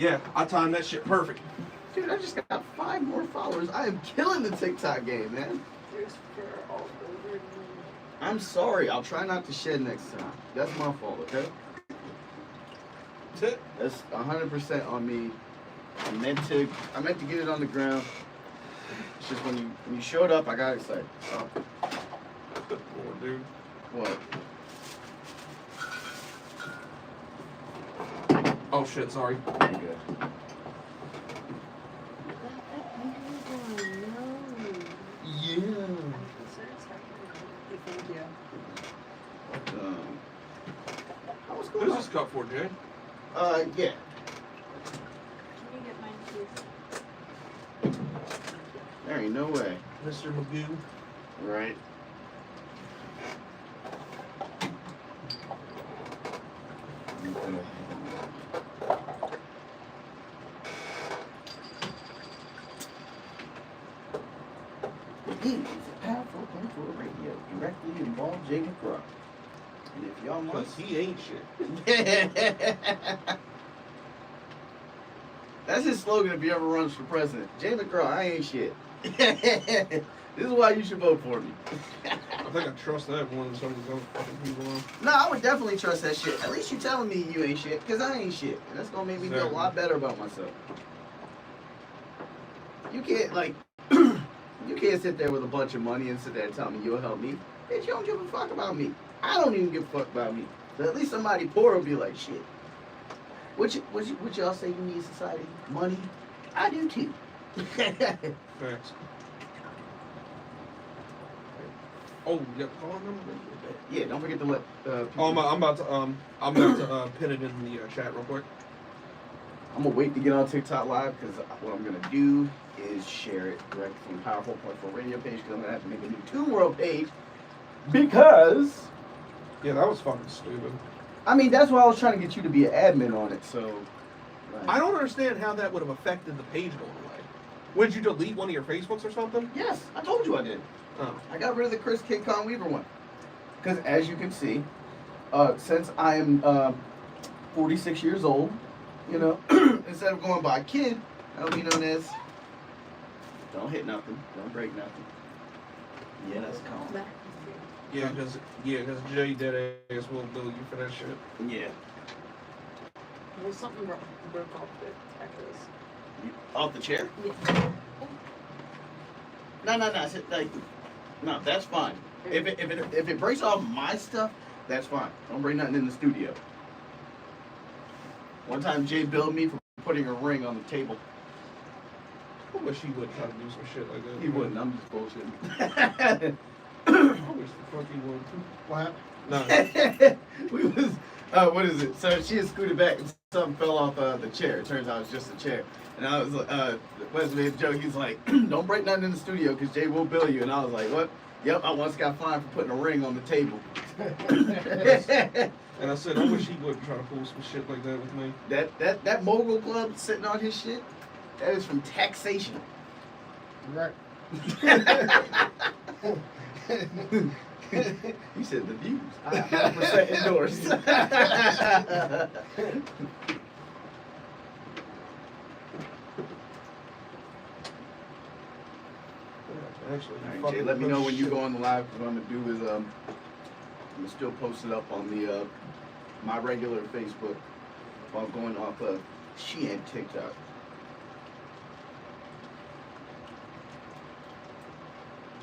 Yeah, I timed that shit perfect. Dude, I just got 5 more followers. I am killing the TikTok game, man. There's fur all over me. I'm sorry. I'll try not to shed next time. That's my fault, okay? That's it. That's 100% on me. I meant to get it on the ground. It's just when you showed up, I got excited. So. Good lord, dude. What? Oh shit, sorry. You're good. Yeah. Thank you. What's going Who's on? this cup for, Jay? Yeah. Can you get mine, please? There ain't no way. Mr. Magoo. Right. He is a powerful for radio, directly involved Jacob Rock. And if y'all Because must, he ain't shit. that's his slogan if he ever runs for president. Jay McGraw, I ain't shit. This is why you should vote for me. I think I trust that more than some of the other fucking people on. No, I would definitely trust that shit. At least you telling me you ain't shit, because I ain't shit. And that's going to make me feel a lot better about myself. You can't, like, you can't sit there with a bunch of money and sit there and tell me you'll help me. Bitch, you don't give a fuck about me. I don't even give a fuck about me. But at least somebody poor will be like, shit. What y'all say you need in society? Money? I do too. Facts. Oh, you got the phone number? Yeah, don't forget to let people... Oh, I'm about to pin it in the chat real quick. I'm gonna wait to get on TikTok live because what I'm gonna do is share it direct from Powerful Point for radio page because I'm gonna have to make a new Tuneworld page because Yeah, that was fucking stupid. I mean that's why I was trying to get you to be an admin on it. So like, I don't understand how that would have affected the page going away. Would you delete one of your Facebooks or something? yes, I told you I did. Oh. I got rid of the Chris Kid Con Weaver one because as you can see, since I am 46 years old, you know, instead of going by kid, I'll be known as don't hit nothing, don't break nothing. Yeah, that's calm. Yeah, because Jay dead ass will bill you for that shit. Yeah. Well, something broke off the echoes. Off the chair? Yeah. No. Like, no, that's fine. If it breaks off my stuff, that's fine. Don't bring nothing in the studio. One time Jay billed me for putting a ring on the table. I wish he would try to do some shit like that. He wouldn't. I'm just bullshitting. I wish the fuck he would. What? No. We was what is it? So she had scooted back and something fell off the chair. It turns out it's just a chair. And I was Wes made a joke. He's like, don't break nothing in the studio because Jay will bill you. And I was like, what? Yep, I once got fined for putting a ring on the table. And I said, I wish he would try to pull some shit like that with me. That mogul club sitting on his shit, that is from taxation. Right. He said the views. I 100% endorse. Actually, All right, Jay, let me know when you go on the live. What I'm gonna do is I'm gonna still post it up on the my regular Facebook while going off of Shein TikTok.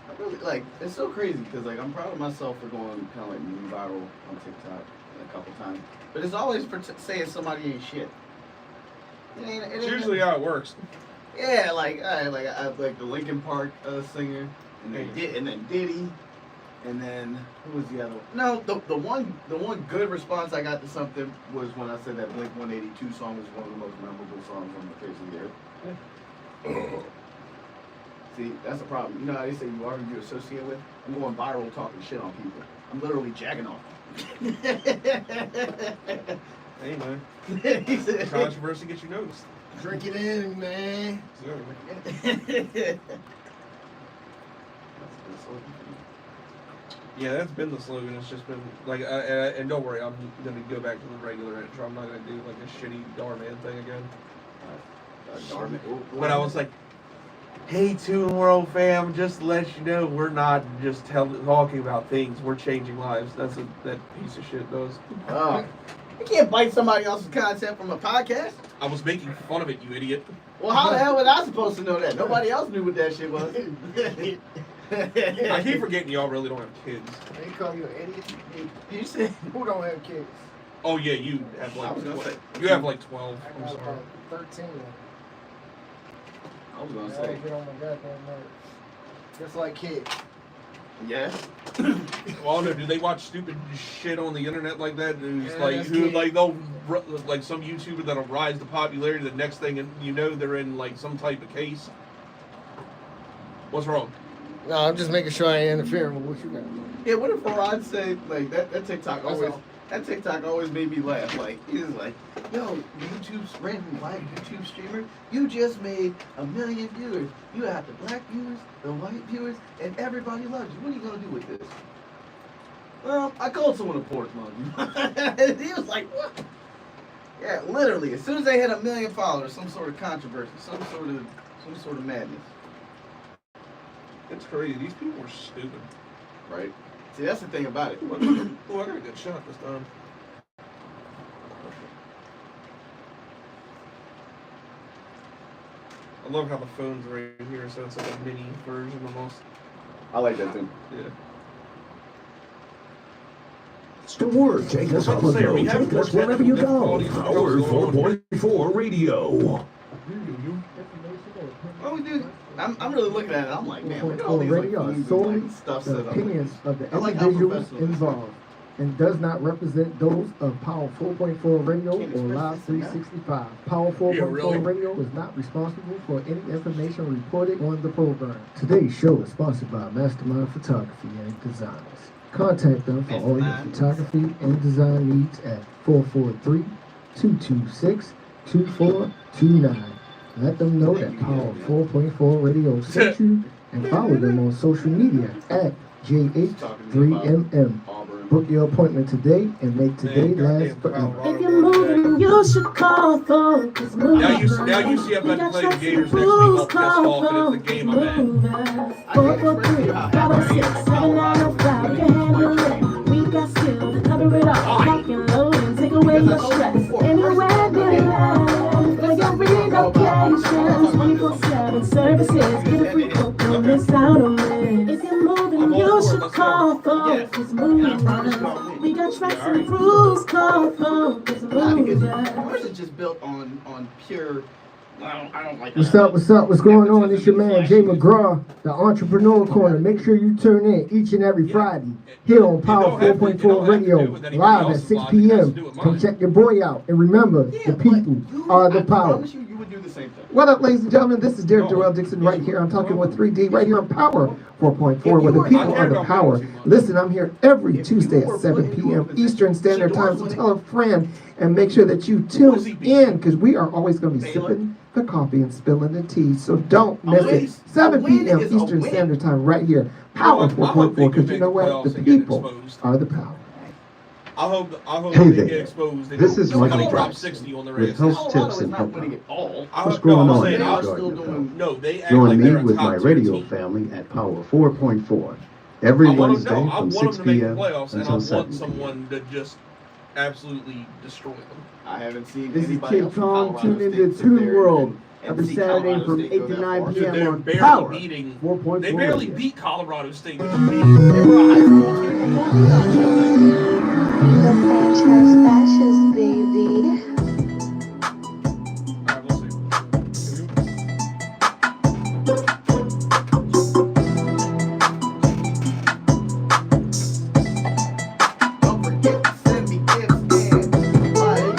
I really like it's so crazy because like I'm proud of myself for going kind of like mini viral on TikTok a couple times, but it's always for saying somebody ain't shit. It's usually how it works. Yeah, like I like the Linkin Park singer, and then Diddy, and then who was the other one? No, the one good response I got to something was when I said that Blink 182 song was one of the most memorable songs on the face of the earth. See, that's a problem. You know how they say you are who you associate with? I'm going viral talking shit on people. I'm literally jacking off. Hey man, He said, controversy gets you noticed. Drink it in, man. Yeah, that's been the slogan. It's just been like, and don't worry, I'm gonna go back to the regular intro. I'm not gonna do like a shitty Dar Man thing again. Darn it. When I was like, "Hey, Tuneworld fam, just to let you know, we're not just talking about things. We're changing lives." That's what that piece of shit does. You can't bite somebody else's content from a podcast. I was making fun of it, you idiot. Well, how the hell was I supposed to know that? Nobody else knew what that shit was. I keep forgetting y'all really don't have kids. They call you an idiot. You said Who don't have kids? Oh yeah, you have I was gonna say. you have like 12. I I'm got sorry. about 13. I was gonna I say. get on my goddamn nerves. Just like kids. Yes. Well, no, do they watch stupid shit on the internet like that? Who's Yeah, like that's who kid. like they'll like some YouTuber that'll rise to popularity. The next thing and you know they're in like some type of case. What's wrong? No, I'm just making sure I ain't interfering with what you got. Yeah, what if Farad said like that TikTok That's always all. that TikTok always made me laugh. Like he was like, yo, YouTube's random black YouTube streamer, you just made 1 million viewers. You have the black viewers, the white viewers, and everybody loves you. What are you gonna do with this? Well, I called someone a porch monkey. He was like, what? Yeah, literally. As soon as they hit 1 million followers, some sort of controversy, some sort of madness. It's crazy. These people are stupid. Right? See, that's the thing about it. Oh, I got a good shot this time. I love how the phone's right here, so it's like a mini version almost. I like that too. Yeah. The word, take us Let's on say, the we go, have take more us wherever you go. technical Power difficulties 4.4 radio. Well, we do. I'm really looking at it. I'm like, man, look at all For these radio like, are themes and, solely like, stuff the set up. opinions of the I like how individuals professional this is. involved and does not represent those of Power 4.4 Radio Can't or express Live this enough. 365. Power 4.4 really? Radio is not responsible for any information reported on the program. Today's show is sponsored by Mastermind Photography and Designers. Contact them for all your Mastermind. photography and design needs at 443-226-2429. Let them know that Power 4.4 Radio sent you and follow them on social media at JH3MM. Auburn. Book your appointment today and make today last forever. If you're moving, you should call Focus Movers. Now you see I'm about to play the Gators next week. I'll piss off and it's the game I'm at. 443 506 7905. You can handle it. We got skills to cover it all. Lock and load and take away your stress. Anywhere you at. For your relocations. 24/7 services. Get a free quote. Don't miss out on it. If you're moving, you should call Focus Movers. We got tracks and rules. Call Focus Movers. Ours is just built on pure. I don't like. What's up? What's going on? It's your man Jay McGraw, the Entrepreneur Corner. Make sure you tune in each and every Friday here on Power 4.4 Radio, live at 6 p.m. Come check your boy out. And remember, the people are the I power. promise you would do the same thing. What up, ladies and gentlemen? This is Derek Darrell Dixon right here. I'm talking with 3D right here on Power 4.4, where the people are the power. Listen, I'm here every Tuesday at 7 p.m. Eastern Standard Time, so tell a friend and make sure that you tune in, because we are always going to be sipping the coffee and spilling the tea, so don't miss it. 7 p.m. Eastern Standard Time right here, Power 4.4, because you know what? The people are the power. I hope Hey they there. get exposed. They This don't- is somebody Michael drop Jackson 60 on their with asses. Health Colorado tips is and not hip winning hop. it all. What's going I'm on saying, They in are the still Garden of doing. Health? No, they act Join like me they're a with top my tier radio team. family at Power 4.4 every I want Wednesday them, no, I from want 6 them to make the p.m. playoffs, and I until want 7 p.m. someone to just absolutely destroy them. I haven't seen This is anybody Kid else from Tom. Colorado Tune State into sit there Tuneworld and every see Saturday Colorado from State 8 go to that 9 far. p.m. They're on barely Power beating. 4.4 They barely Radio. beat Colorado State. They were a high school team. The franchise fascist, baby. Alright, we'll see. Don't forget to send me gifts and like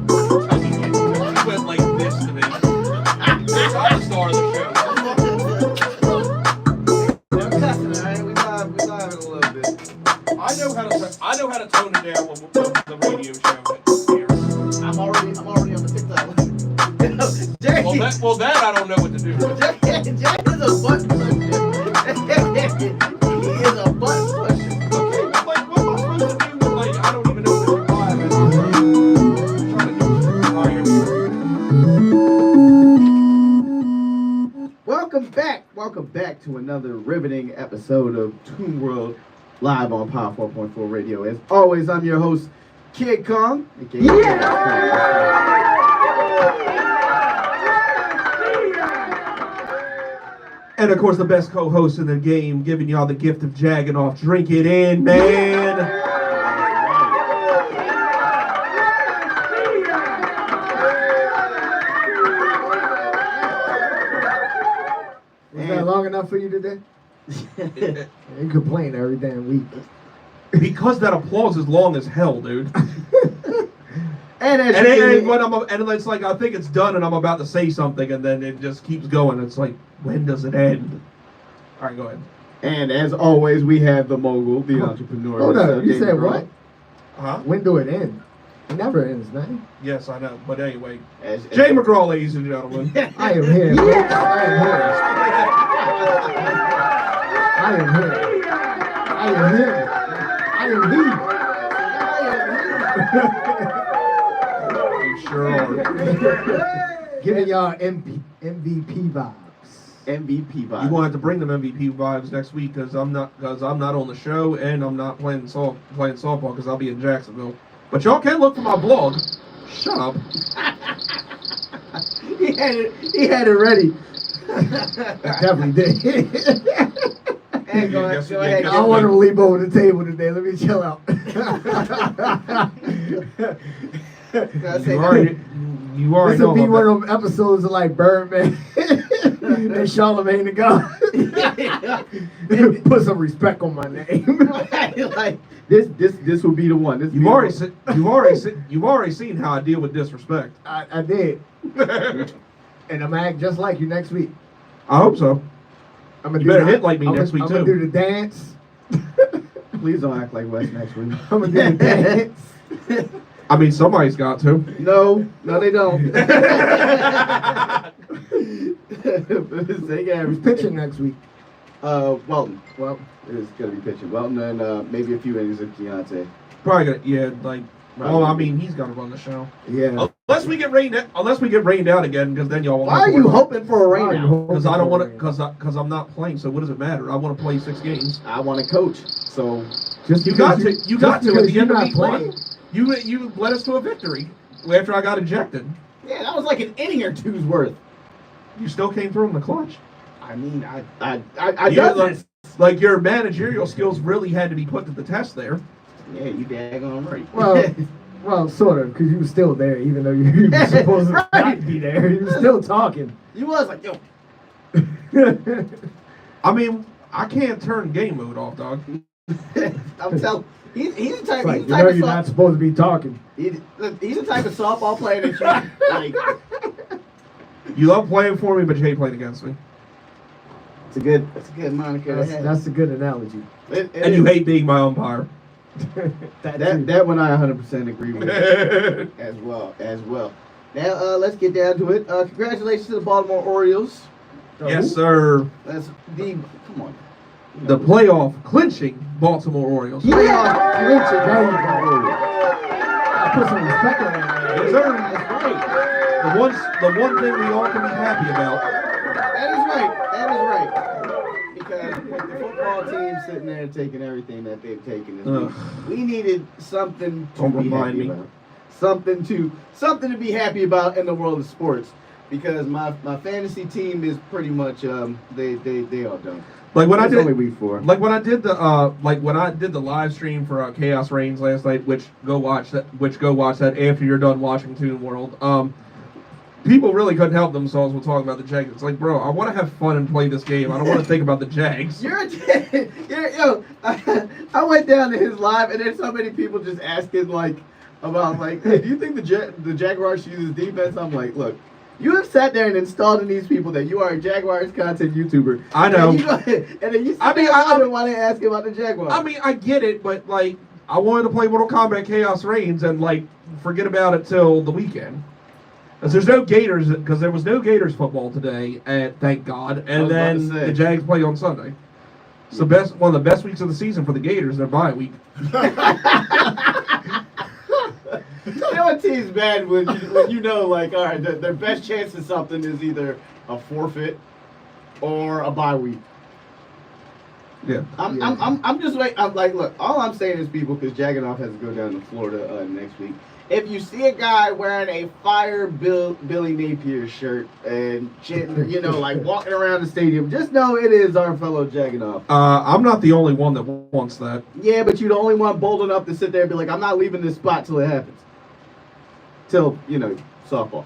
She went like this to me. I'm the star of the show. I'm testing it, alright? We live in a little bit. I know how to tone it down when the radio show airs. I'm already on the TikTok. Jay, Well, that I don't know what to do. Jay is a button pusher. He is a button pusher. Okay, but like, what am I supposed to do? Like, I don't even know welcome back to another riveting episode of Tuneworld live on Power 4.4 Radio. As always, I'm your host, Kid Kong. And of course, the best co-host in the game, giving y'all the gift of jagging off. Drink it in, man. Was that long enough for you today? You complain every damn week. Because that applause is long as hell, dude. And it's like I think it's done, and I'm about to say something, and then it just keeps going. It's like, when does it end? All right, go ahead. And as always, we have the mogul, the entrepreneur. Hold up, you said what? Huh? When do it end? It never ends, man. Yes, I know. But anyway, As Jay McGraw, ladies and gentlemen. I am here. Folks. I am here. I am here. I am here. I am he. You sure are. Giving y'all MVP vibes. MVP vibe. You want to bring them MVP vibes next week because I'm not on the show and I'm not playing softball because I'll be in Jacksonville. But y'all can look for my blog. Shut up. He had it ready. Definitely did. Hey, go ahead. I want to leave over the table today. Let me chill out. You already This know will be about one that. of them episodes of like Birdman and Charlemagne the God. Put some respect on my name. Like this will be the one. This You've already seen how I deal with disrespect. I did. And I'm gonna act just like you next week. I hope so. I'm gonna You better hit like me next week I'm too. gonna do the dance. Please don't act like Wes next week. I'm gonna do the dance. I mean, somebody's got to. No, they don't. Who's pitching next week? Welton. Well, it's gonna be pitching Welton and maybe a few innings of Keontae. Probably gonna, yeah, like. Well, I mean, he's got to run the show. Yeah. Unless we get rained out again, because then y'all won't. Why are you hoping for a rain out? Because I don't want to. Because I'm not playing. So what does it matter? I want to play 6 games. I want to coach. So You got to at the end of week playing. 1. You led us to a victory after I got ejected. yeah, that was like an inning or two's worth. You still came through in the clutch. I mean, I You done look- this. Like your managerial skills really had to be put to the test there. Yeah, you daggone right. Well, sort of, because you were still there, even though you were supposed to not be there. You were still talking. you was like, yo. I mean, I can't turn game mode off, dog. I'm telling. He's the type. Like, He's you the type know of you're not supposed to be talking. He's the type of softball player that you like. You love playing for me, but you hate playing against me. It's a good moniker. to have. That's a good analogy. It And you is. hate being my umpire. that one I 100% agree with as well. Now let's get down to it. Congratulations to the Baltimore Orioles. Yes, sir. That's come on. The playoff clinching Baltimore Orioles. Playoff clinching There you Baltimore Orioles. I put some respect on that. Yes, sir. That's right. The one thing we all can be happy about. That is right. Because with the football team sitting there taking everything that they've taken this week, we needed something to Don't be remind happy me. about. Something to be happy about in the world of sports. Because my fantasy team is pretty much they all done. Like when It's I did only week 4. Like when I did the live stream for Chaos Reigns last night, which go watch that after you're done watching Tuneworld. People really couldn't help themselves when talking about the Jags. It's like, bro, I want to have fun and play this game. I don't want to think about the Jags. I went down to his live and there's so many people just asking about hey, do you think the Jaguars should use defense? I'm like, look. You have sat there and installed in these people that you are a Jaguars content YouTuber. I know. And then you sit there and want to ask about the Jaguars. I mean, I get it, but I wanted to play Mortal Kombat Chaos Reigns and forget about it till the weekend. Because there was no Gators football today, and thank God. And then the Jags play on Sunday. It's one of the best weeks of the season for the Gators. Their bye week. You know what team's bad when you know, all right, their best chance of something is either a forfeit or a bye week. Yeah. I'm just like, I'm like, look, all I'm saying is, people, because Jagganoff has to go down to Florida next week. If you see a guy wearing a Fire Billy Napier shirt and you know, like walking around the stadium, just know it is our fellow Jagganoff. I'm not the only one that wants that. Yeah, but you're the only one bold enough to sit there and be like, I'm not leaving this spot till it happens. Till, you know, softball.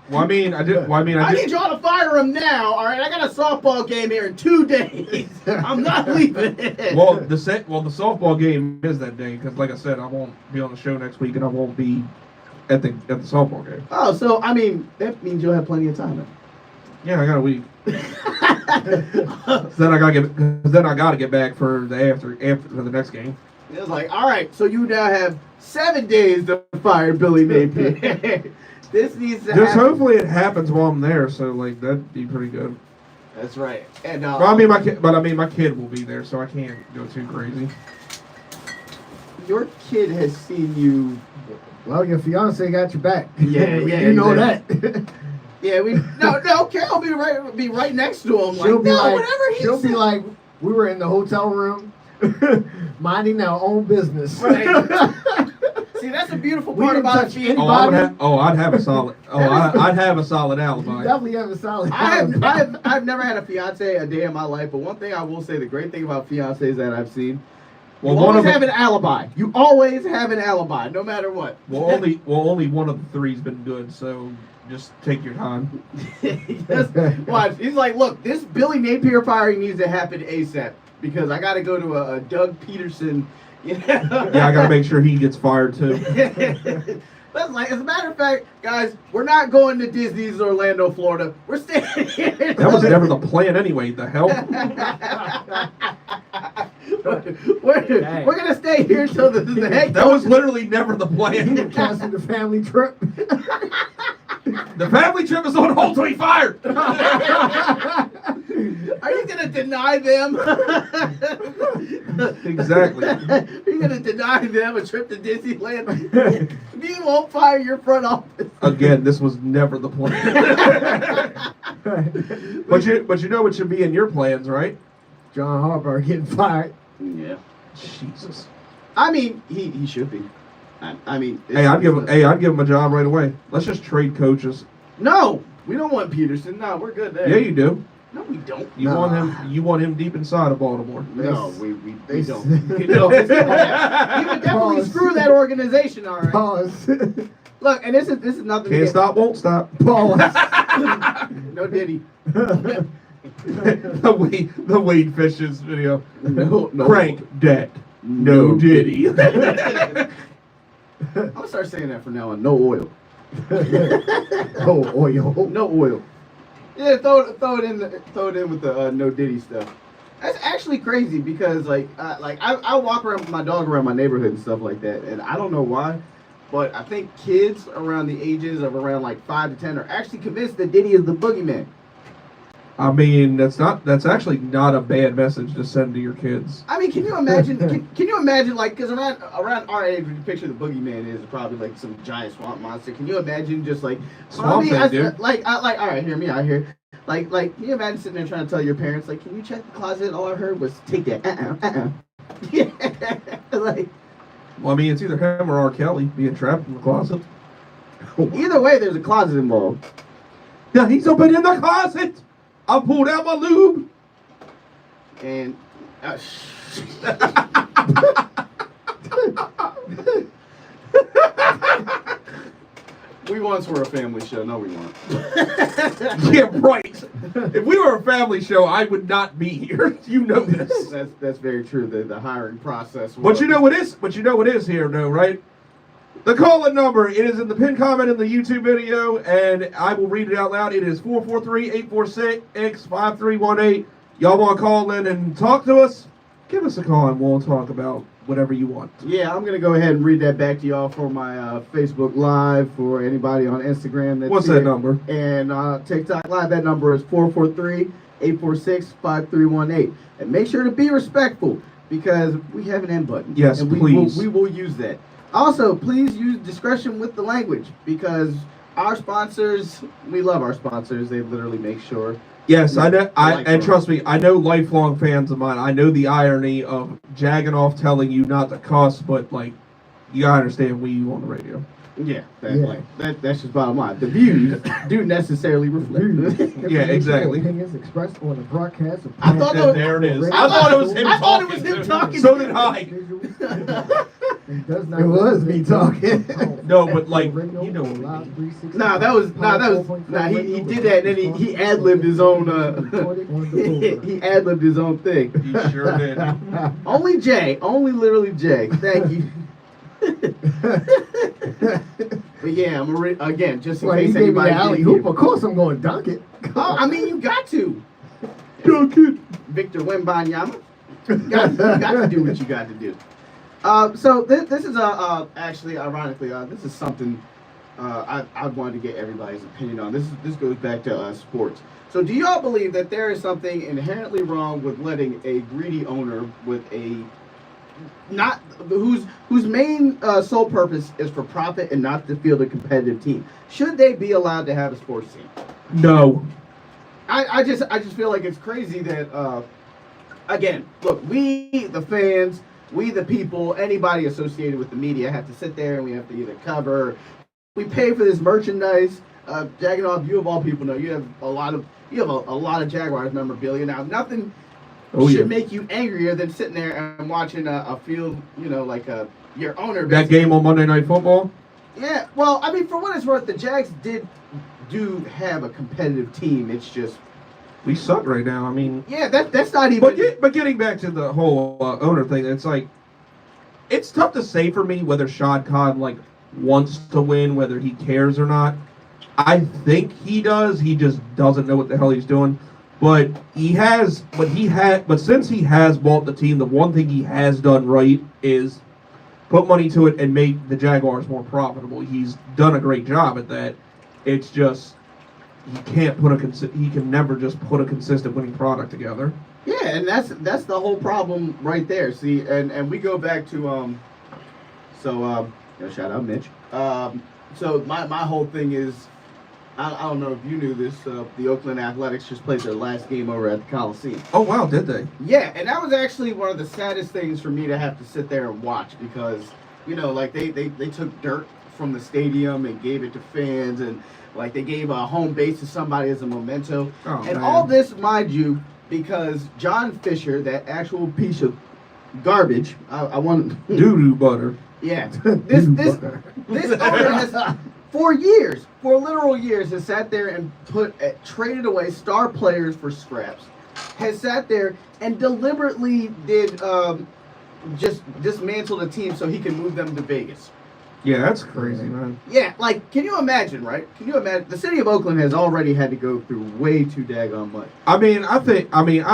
I need y'all to fire him now. All right, I got a softball game here in 2 days. I'm not leaving. Well, the softball game is that day because, like I said, I won't be on the show next week and I won't be at the softball game. Oh, so I mean, that means you'll have plenty of time then. Yeah, I got a week. Then I gotta get back for the after the next game. It's like, all right, so you now have 7 days to fire Billy Napier. This needs to Just happen. hopefully it happens while I'm there, so like that'd be pretty good. That's right. And Well, my kid will be there, so I can't go too crazy. your kid has seen you. Well, your fiance got your back. Yeah, you know exactly. that. Yeah, Carol be right next to him. She'll Like, be no, like, whatever he she'll said. be like, we were in the hotel room, minding our own business. Right. See, that's a beautiful We part didn't about touch being. I'd have a solid. I'd have a solid You alibi. definitely have a solid. I've never had a fiance a day in my life, but one thing I will say, the great thing about fiancés that I've seen, Well, you one always of have an alibi. You always have an alibi, no matter what. only one of the three's been good, so just take your time. Just watch. He's like, look, this Billy Napier firing needs to happen ASAP because I got to go to a Doug Peterson. You know? Yeah, I gotta make sure he gets fired too. That's like, as a matter of fact, guys, we're not going to Disney's Orlando, Florida. We're staying here. That was never the plan anyway. The hell. We're gonna stay here till the head. That was literally never the plan. Cancel the family trip. The family trip is on hold till he fired. Are you gonna deny them? Exactly. Are you gonna deny them a trip to Disneyland? You won't fire your front office. Again, this was never the plan. But you know what should be in your plans, right? John Harbaugh getting fired. Yeah. Jesus. I mean, he should be. I mean, I'd give him a job right away. Let's just trade coaches. No, we don't want Peterson. No, we're good there. Yeah, you do. No, we don't. You want him deep inside of Baltimore. No, we they don't. You know, he would definitely screw that organization. All right. Pause. Look, and this is nothing. Can't stop, won't stop. Pause. No Diddy. the Wade Fishes video. No. Crank debt. No Diddy. I'm gonna start saying that from now on. No oil. Oh, oil. No oil. Yeah, throw it in with the no Diddy stuff. That's actually crazy because I walk around with my dog around my neighborhood and stuff like that, and I don't know why, but I think kids around the ages of around like 5 to 10 are actually convinced that Diddy is the boogeyman. I mean, that's actually not a bad message to send to your kids. I mean, can you imagine? can you imagine, like, because around our age, when you picture the boogeyman is probably like some giant swamp monster. Can you imagine just like Swamp Thing, dude? Like, all right, hear me out here. Like, can you imagine sitting there trying to tell your parents, like, can you check the closet? All I heard was take that. Yeah, like. Well, I mean, it's either him or R. Kelly being trapped in the closet. Either way, there's a closet involved. Yeah, he's open in the closet. I pulled out my lube. And we once were a family show. No, we weren't. Yeah, right. If we were a family show, I would not be here. You know this. That's very true. The hiring process. But you know what is here, though, right? The call-in number, it is in the pinned comment in the YouTube video, and I will read it out loud. It is 443-846-5318. Y'all want to call in and talk to us? Give us a call, and we'll talk about whatever you want. Yeah, I'm going to go ahead and read that back to y'all for my Facebook Live, for anybody on Instagram. That's What's here. that number? And TikTok Live, that number is 443-846-5318. And make sure to be respectful, because we have an end button. Yes, and please. We will use that. Also, please use discretion with the language, because our sponsors, we love our sponsors. They literally make sure. Yes, I know. Like And for- trust me, I know lifelong fans of mine. I know the irony of jagging off, telling you not to cuss, but like, you gotta understand we on the radio. Yeah, Yeah. That's just bottom line. The views do necessarily reflect. Yeah, exactly. Opinions expressed on the broadcast of I thought that was- There it is. I I thought it was him I thought it talking. was him talking. So did I. It It was me talking. No, but like, you know what I Nah, that was he did that and then he ad libbed his own he ad libbed his own thing. He sure did. Only literally Jay. Thank you. But yeah, again, just in Well, you case gave me anybody the alley didn't hoop. hear. Of course, I'm going to dunk it. Oh, I mean, you got to. Dunk it. Victor Wembanyama. You got to do what you got to do. So this is actually, ironically, this is something I wanted to get everybody's opinion on. This goes back to sports. So do y'all believe that there is something inherently wrong with letting a greedy owner with a not whose main sole purpose is for profit and not to field a competitive team? Should they be allowed to have a sports team? No. I just feel like it's crazy that again, look, we the fans, we the people, anybody associated with the media have to sit there and we have to either cover. We pay for this merchandise. Jagging off, you of all people know you have a lot of Jaguars memorabilia. Now nothing should make you angrier than sitting there and watching a field, like your owner. That game on Monday Night Football? Yeah, well, I mean, for what it's worth, the Jags do have a competitive team. It's just We suck right now. I mean, yeah, that's not even. but getting back to the whole owner thing, it's like it's tough to say for me whether Shad Khan like wants to win, whether he cares or not. I think he does. He just doesn't know what the hell he's doing. But but since he has bought the team, the one thing he has done right is put money to it and make the Jaguars more profitable. He's done a great job at that. It's just he can never just put a consistent winning product together. Yeah, and that's the whole problem right there. See, and we go back to shout out Mitch. So my whole thing is, I don't know if you knew this. The Oakland Athletics just played their last game over at the Coliseum. Oh wow, did they? Yeah, and that was actually one of the saddest things for me to have to sit there and watch because like they took dirt from the stadium and gave it to fans and like they gave a home base to somebody as a memento. Oh, and man. all this, mind you, because John Fisher, that actual piece of garbage, I want Doo-doo butter. yeah, this owner has for literal years has sat there and traded away star players for scraps, has sat there and deliberately did just dismantle the team so he can move them to Vegas. Yeah, that's crazy, man. Yeah, like, can you imagine, right? Can you imagine? The city of Oakland has already had to go through way too daggone much. I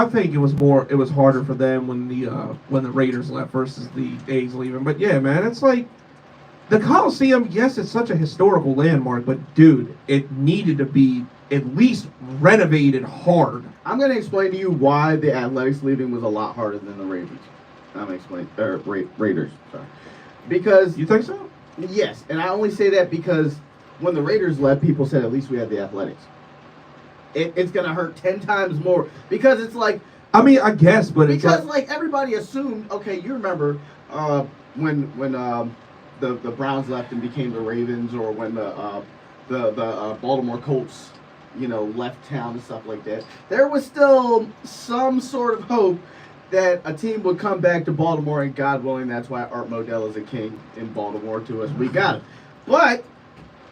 think it was harder for them when the Raiders left versus the A's leaving. But yeah, man, it's like the Coliseum. Yes, it's such a historical landmark, but dude, it needed to be at least renovated hard. I'm gonna explain to you why the Athletics leaving was a lot harder than the Ravens. I'm gonna explain, Raiders. Sorry, because You think so? yes, and I only say that because when the Raiders left, people said at least we had the Athletics. It's gonna hurt 10 times more because it's like. I mean, I guess, but it's because like, everybody assumed. Okay, you remember when the Browns left and became the Ravens, or when the Baltimore Colts, left town and stuff like that. There was still some sort of hope that a team would come back to Baltimore, and God willing, that's why Art Modell is a king in Baltimore to us. We got him. But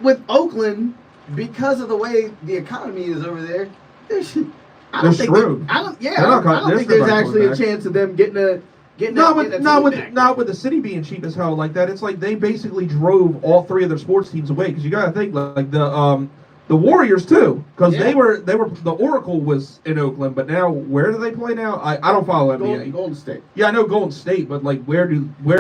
with Oakland, because of the way the economy is over there, they're screwed. I don't They're think there's not actually going a back. chance of them getting a not with the city being cheap as hell like that. It's like they basically drove all three of their sports teams away because you got to think like the Warriors too, because Yeah. they were the Oracle was in Oakland, but now where do they play now? I don't follow NBA. Golden State. Yeah, I know Golden State, but like where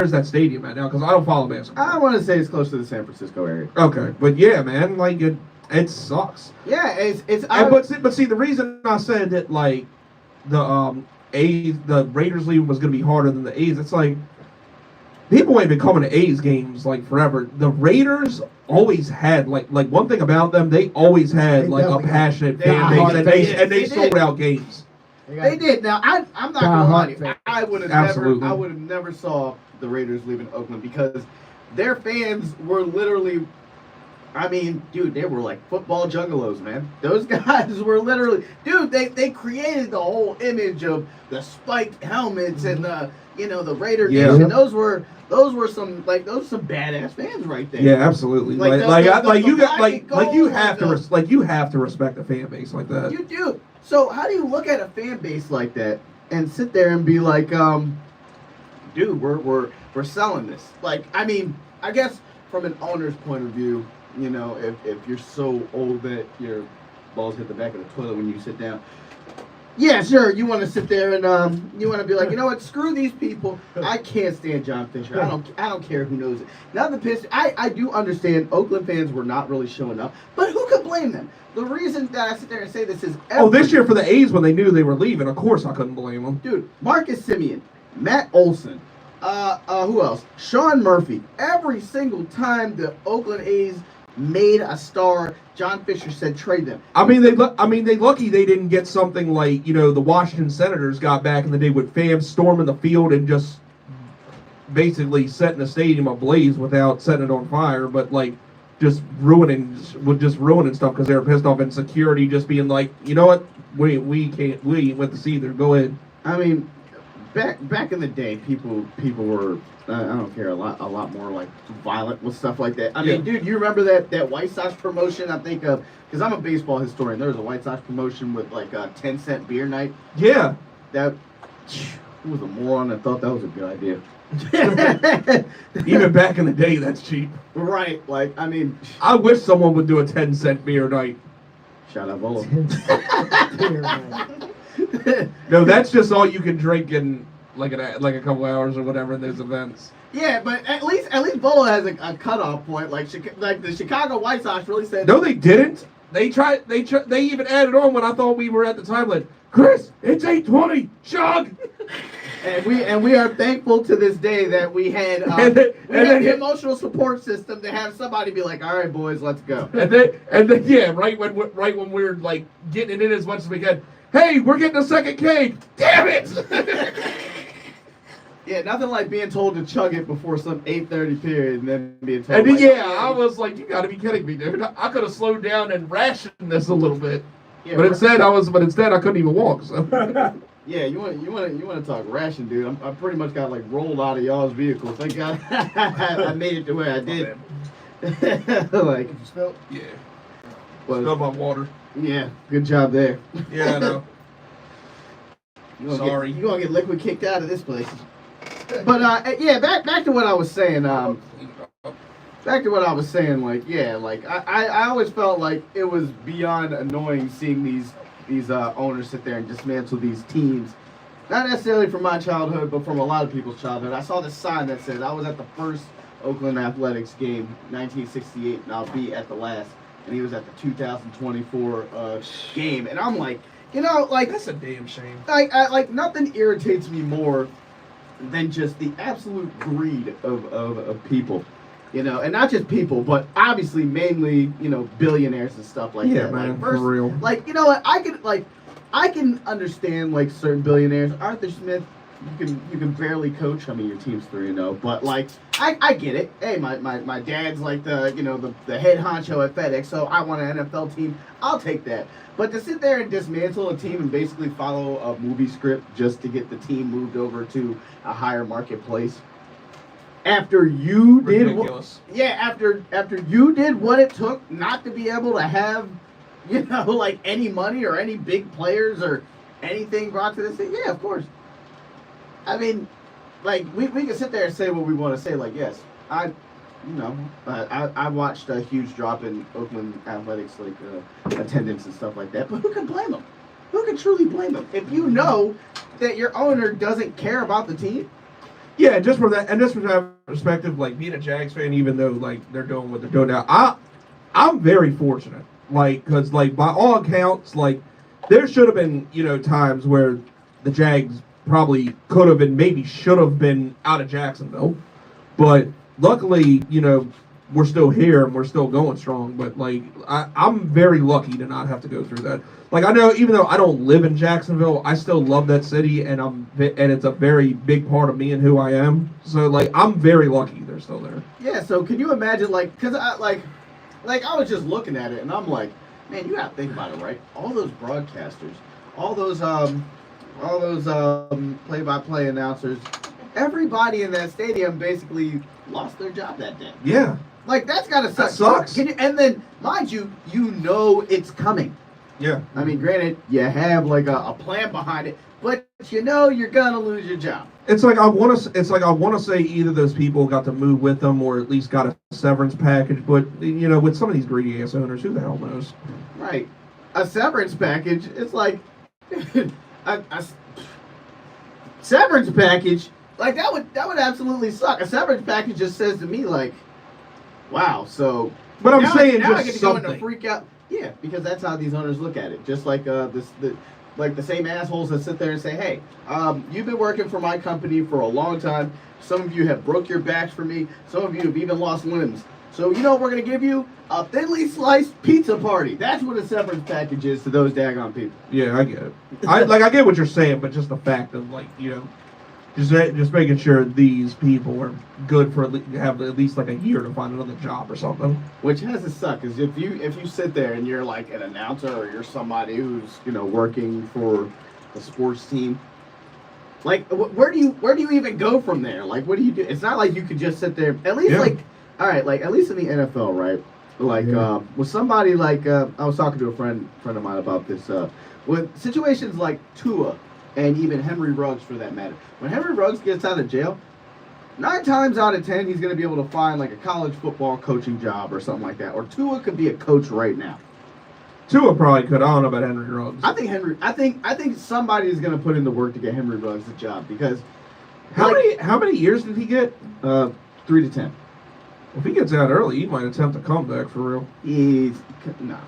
is that stadium at now? Because I don't follow basketball. I want to say it's close to the San Francisco area. Okay, but yeah, man, like it sucks. Yeah, But see, the reason I said that like the Raiders leaving was going to be harder than the A's, it's like people ain't been coming to A's games like forever. The Raiders always had like one thing about them. They always had They like a definitely passionate They fan got base, hard and they fans. sold out games. They did. Now I'm not Die gonna lie hard to you. fans. I would have Absolutely. never saw the Raiders leaving Oakland because their fans were literally. I mean, dude, they were like football juggalos, man. Those guys were literally, dude. They created the whole image of the spiked helmets and the the Raider Yeah. Nation. Those were some badass fans right there. Yeah, absolutely. Like the You got black and gold you and have to the- you have to respect a fan base like that. You do. So how do you look at a fan base like that and sit there and be like, dude, we're selling this? Like, I mean, I guess from an owner's point of view, if you're so old that your balls hit the back of the toilet when you sit down. Yeah, sure. You want to sit there and you want to be like, you know what? Screw these people. I can't stand John Fisher. I don't care who knows it. Now the Pistons. I do understand Oakland fans were not really showing up, but who could blame them? The reason that I sit there and say this is This year for the A's when they knew they were leaving, of course I couldn't blame them. dude, Marcus Simeon, Matt Olson, who else? Sean Murphy. Every single time the Oakland A's made a star, John Fisher said trade them. I mean, they lucky they didn't get something like the Washington Senators got back in the day with fans storming the field and just basically setting the stadium ablaze without setting it on fire, but like just ruining stuff because they were pissed off, and security just being like, you know what, we ain't with the either. Go ahead. I mean, back in the day, people were I don't care a lot more like violent with stuff like that. I mean, dude, you remember that White Sox promotion? I think of because I'm a baseball historian. There was a White Sox promotion with like a 10-cent beer night. Yeah. That who was a moron that thought that was a good idea. Even back in the day, that's cheap. Right, like I mean, I wish someone would do a 10-cent beer night. shout out Volo. No, that's just all you can drink in like a couple hours or whatever in those events. Yeah, but at least Volo has a cutoff point. Like the Chicago White Sox really said. No, they didn't. They even added on when I thought we were at the time like, Chris, it's 8:20, chug. And we are thankful to this day that we had the emotional support system to have somebody be like, all right, boys, let's go. And then yeah, right when we're like getting it in as much as we can. Hey, we're getting a second cake. Damn it! Yeah, nothing like being told to chug it before some 8:30 period and then being told. And then, like, yeah, I was like, you got to be kidding me, dude. I could have slowed down and rationed this a little bit. Yeah, but instead I couldn't even walk. So. Yeah, you want to talk ration, dude? I pretty much got like rolled out of y'all's vehicle. Thank God I made it to where I did. Like, Yeah. well, Spilled my water. yeah, good job there. Yeah, I know. Sorry. You're gonna get liquid kicked out of this place. But yeah, back to what I was saying. Back to what I was saying. Like, yeah, like I always felt like it was beyond annoying seeing these owners sit there and dismantle these teams. Not necessarily from my childhood, but from a lot of people's childhood. I saw this sign that says, I was at the first Oakland Athletics game, 1968, and I'll be at the last. And he was at the 2024 game. And I'm like, like... That's a damn shame. Like nothing irritates me more than just the absolute greed of people. And not just people, but obviously mainly, billionaires and stuff like Yeah, that. man, Like, for real. Like, you know what? I can understand like certain billionaires. Arthur Smith, you can barely coach. I mean, your team's 3-0, but like, I get it. Hey, my dad's like the head honcho at FedEx, so I want an NFL team. I'll take that. But to sit there and dismantle a team and basically follow a movie script just to get the team moved over to a higher marketplace. After you did after you did what it took not to be able to have, like any money or any big players or anything brought to this thing, yeah, of course. I mean, like we can sit there and say what we want to say. Like, yes, I watched a huge drop in Oakland athletics, like attendance and stuff like that. But who can blame them? Who can truly blame them if you know that your owner doesn't care about the team? Yeah, just from that perspective, like being a Jags fan, even though like they're doing what they're doing now, I'm very fortunate. Like, because like by all accounts, like there should have been times where the Jags probably could have and maybe should have been out of Jacksonville, But luckily, we're still here and we're still going strong. But like, I'm very lucky to not have to go through that. Like, I know even though I don't live in Jacksonville, I still love that city, and it's a very big part of me and who I am. So like, I'm very lucky they're still there. Yeah. So can you imagine, like, because I was just looking at it, and I'm like, man, you gotta think about it, right? All those broadcasters, all those play-by-play announcers, everybody in that stadium basically lost their job that day. Yeah. Like, that's gotta suck. That sucks. And then, mind you, it's coming. Yeah. I mean, granted, you have like a plan behind it, but you're gonna lose your job. It's like I want to say either those people got to move with them or at least got a severance package. But with some of these greedy ass owners, who the hell knows? Right. A severance package. It's like a severance package. Like that would absolutely suck. A severance package just says to me like, wow. So. But I'm saying now just I get to something. go into freak out. Yeah, because that's how these owners look at it. Just like the same assholes that sit there and say, hey, you've been working for my company for a long time. Some of you have broke your backs for me. Some of you have even lost limbs. So you know what we're going to give you? A thinly sliced pizza party. That's what a severance package is to those daggone people. Yeah, I get it. I get what you're saying, but just the fact of like, just making sure these people are good for have at least like a year to find another job or something. Which has to suck, is if you sit there and you're like an announcer or you're somebody who's working for a sports team, like where do you even go from there? Like what do you do? It's not like you could just sit there. At least all right, like at least in the NFL, right? Like with somebody like I was talking to a friend of mine about this. With situations like Tua and even Henry Ruggs for that matter. When Henry Ruggs gets out of jail, 9 times out of 10 he's going to be able to find like a college football coaching job or something like that. Or Tua could be a coach right now. Tua probably could. I don't know about Henry Ruggs. I think somebody is going to put in the work to get Henry Ruggs a job because how many years did he get? 3 to 10. If he gets out early, he might attempt a comeback for real. Come on now.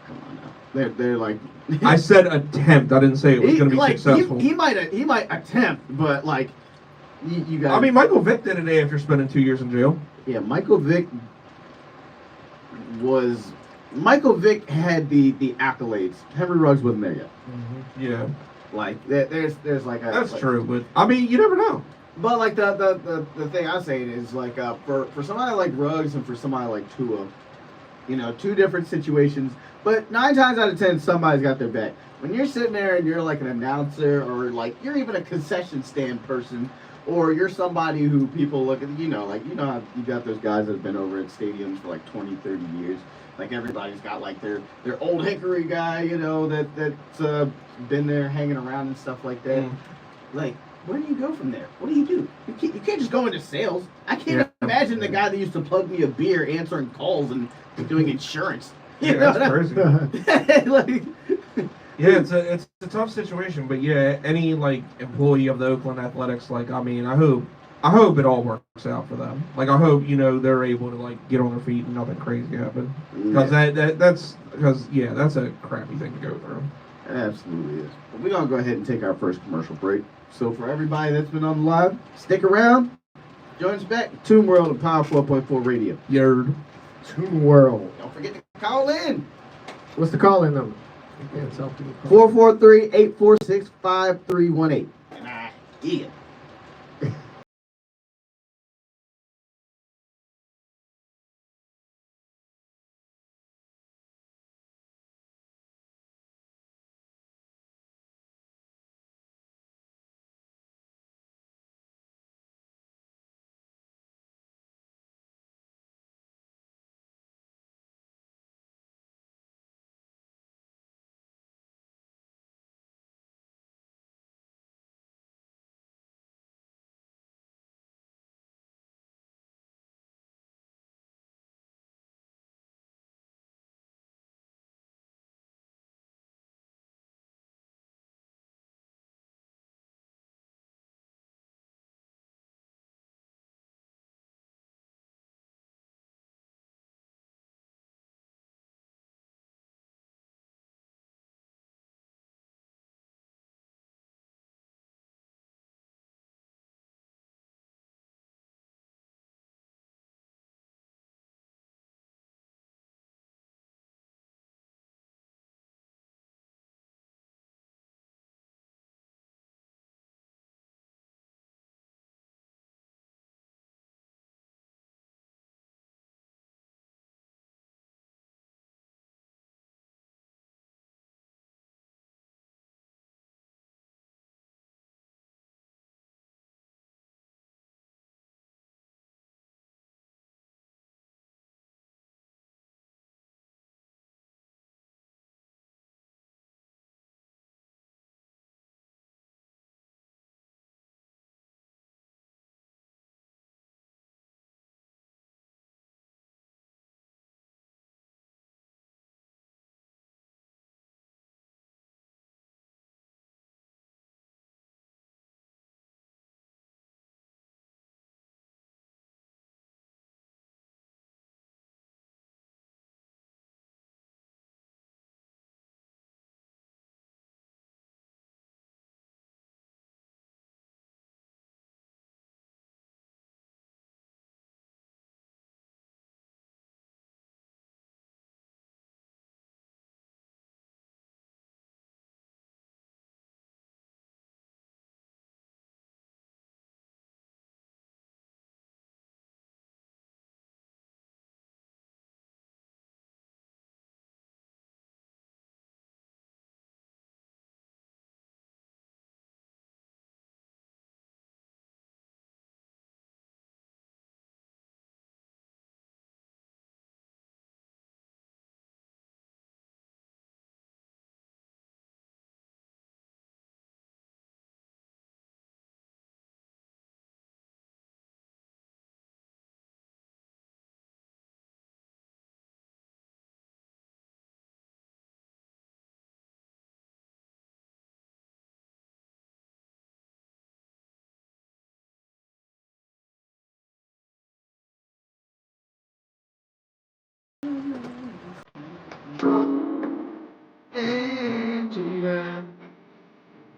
They're like. I said attempt. I didn't say it was going to be successful. He might attempt, but like you got. I mean, Michael Vick did it after spending 2 years in jail. Yeah, Michael Vick had the accolades. Henry Ruggs wasn't there yet. Mm-hmm. Yeah. Like there's like a. That's true, but I mean, you never know. But like the thing I'm saying is like for somebody like Ruggs and for somebody like Tua, 2 different situations. But 9 times out of 10, somebody's got their back. When you're sitting there and you're like an announcer or like you're even a concession stand person or you're somebody who people look at, how you got those guys that have been over at stadiums for like 20, 30 years. Like everybody's got like their old hickory guy, that's been there hanging around and stuff like that. Like, where do you go from there? What do? You can't just go into sales. I can't imagine the guy that used to plug me a beer answering calls and doing insurance. That's crazy. Like, yeah, it's a tough situation, but yeah, any like employee of the Oakland Athletics, like I mean, I hope it all works out for them. Like I hope they're able to like get on their feet and nothing crazy happen. Because that's a crappy thing to go through. It absolutely is. But we're gonna go ahead and take our first commercial break. So for everybody that's been on the live, stick around. Join us back at Tuneworld and Power 4.4 Radio. Yerd. Tuneworld. Don't forget to call in. What's the call-in number? 443-846-5318. And yeah.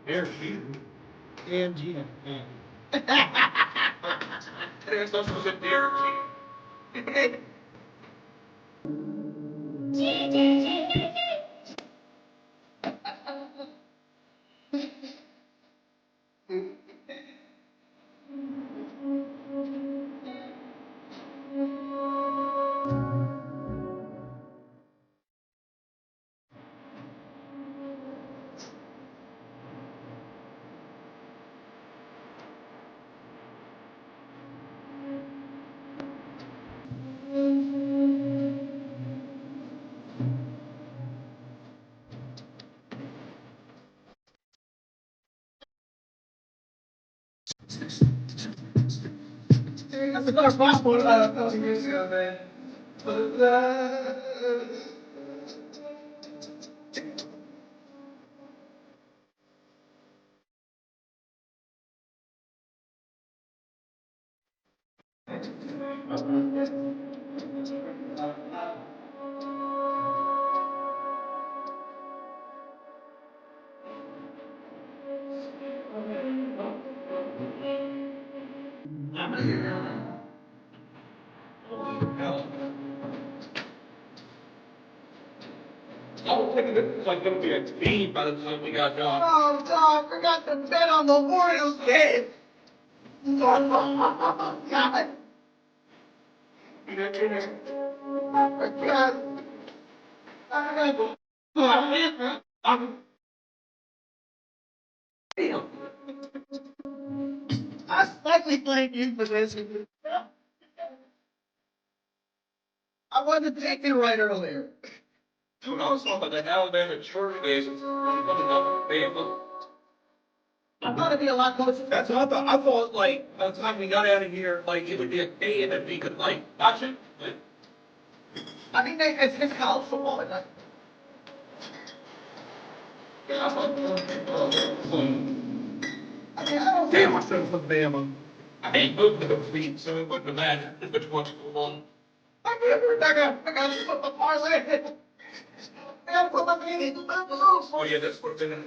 Derek Jeter. And Gina. There's also a Derek Jeter. That's another possible years ago, man. I was thinking it was like gonna be a team by the time we got done. Oh, dog, I forgot to bet on the Orioles game. Oh, God. I forgot. I slightly blame you for this. I wanted to take you right earlier. Dude, I was talking about the Alabama church days. Alabama. I thought it'd be a lot closer. That's what I thought. I thought, like, by the time we got out of here, like, it would be a day and then we could, like, watch it. But I mean, it's college football. And I thought, I don't damn, I should have put Bama. I hate moving to the feet, so it wouldn't have mattered which one's going on. I got to put my parlay in. I got to put my baby in the Buffaloes. Oh, yeah, that's what's in it.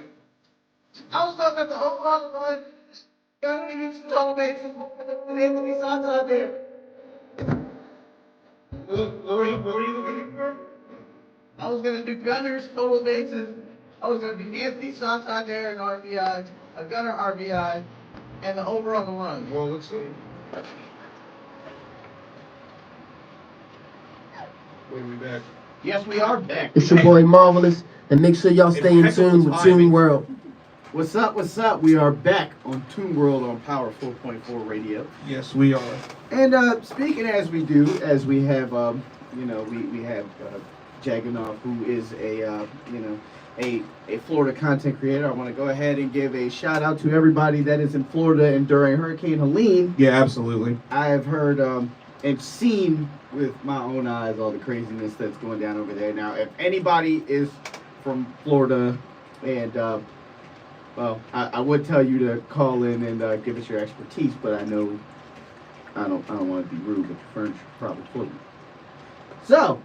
I was talking at the whole lot of got to give some total bases and Anthony Santa out there. What were you looking for? I was going to do Gunners, total bases. I was going to do Anthony Santa there and RBI, a Gunner RBI, and the over on the run. Well, let's see. Wait, we back. Yes, we are back. It's your boy Marvelous, and make sure y'all stay in tune with Tuneworld. What's up? What's up? We are back on Tuneworld on Power 4.4 Radio. Yes, we are. And speaking as we do, as we have, we have Jaganov, who is a Florida content creator. I want to go ahead and give a shout out to everybody that is in Florida and during Hurricane Helene. Yeah, absolutely. I have heard and seen with my own eyes all the craziness that's going down over there. Now, if anybody is from Florida, and well, I would tell you to call in and give us your expertise, but I know I don't want to be rude, but your furniture probably floating. So,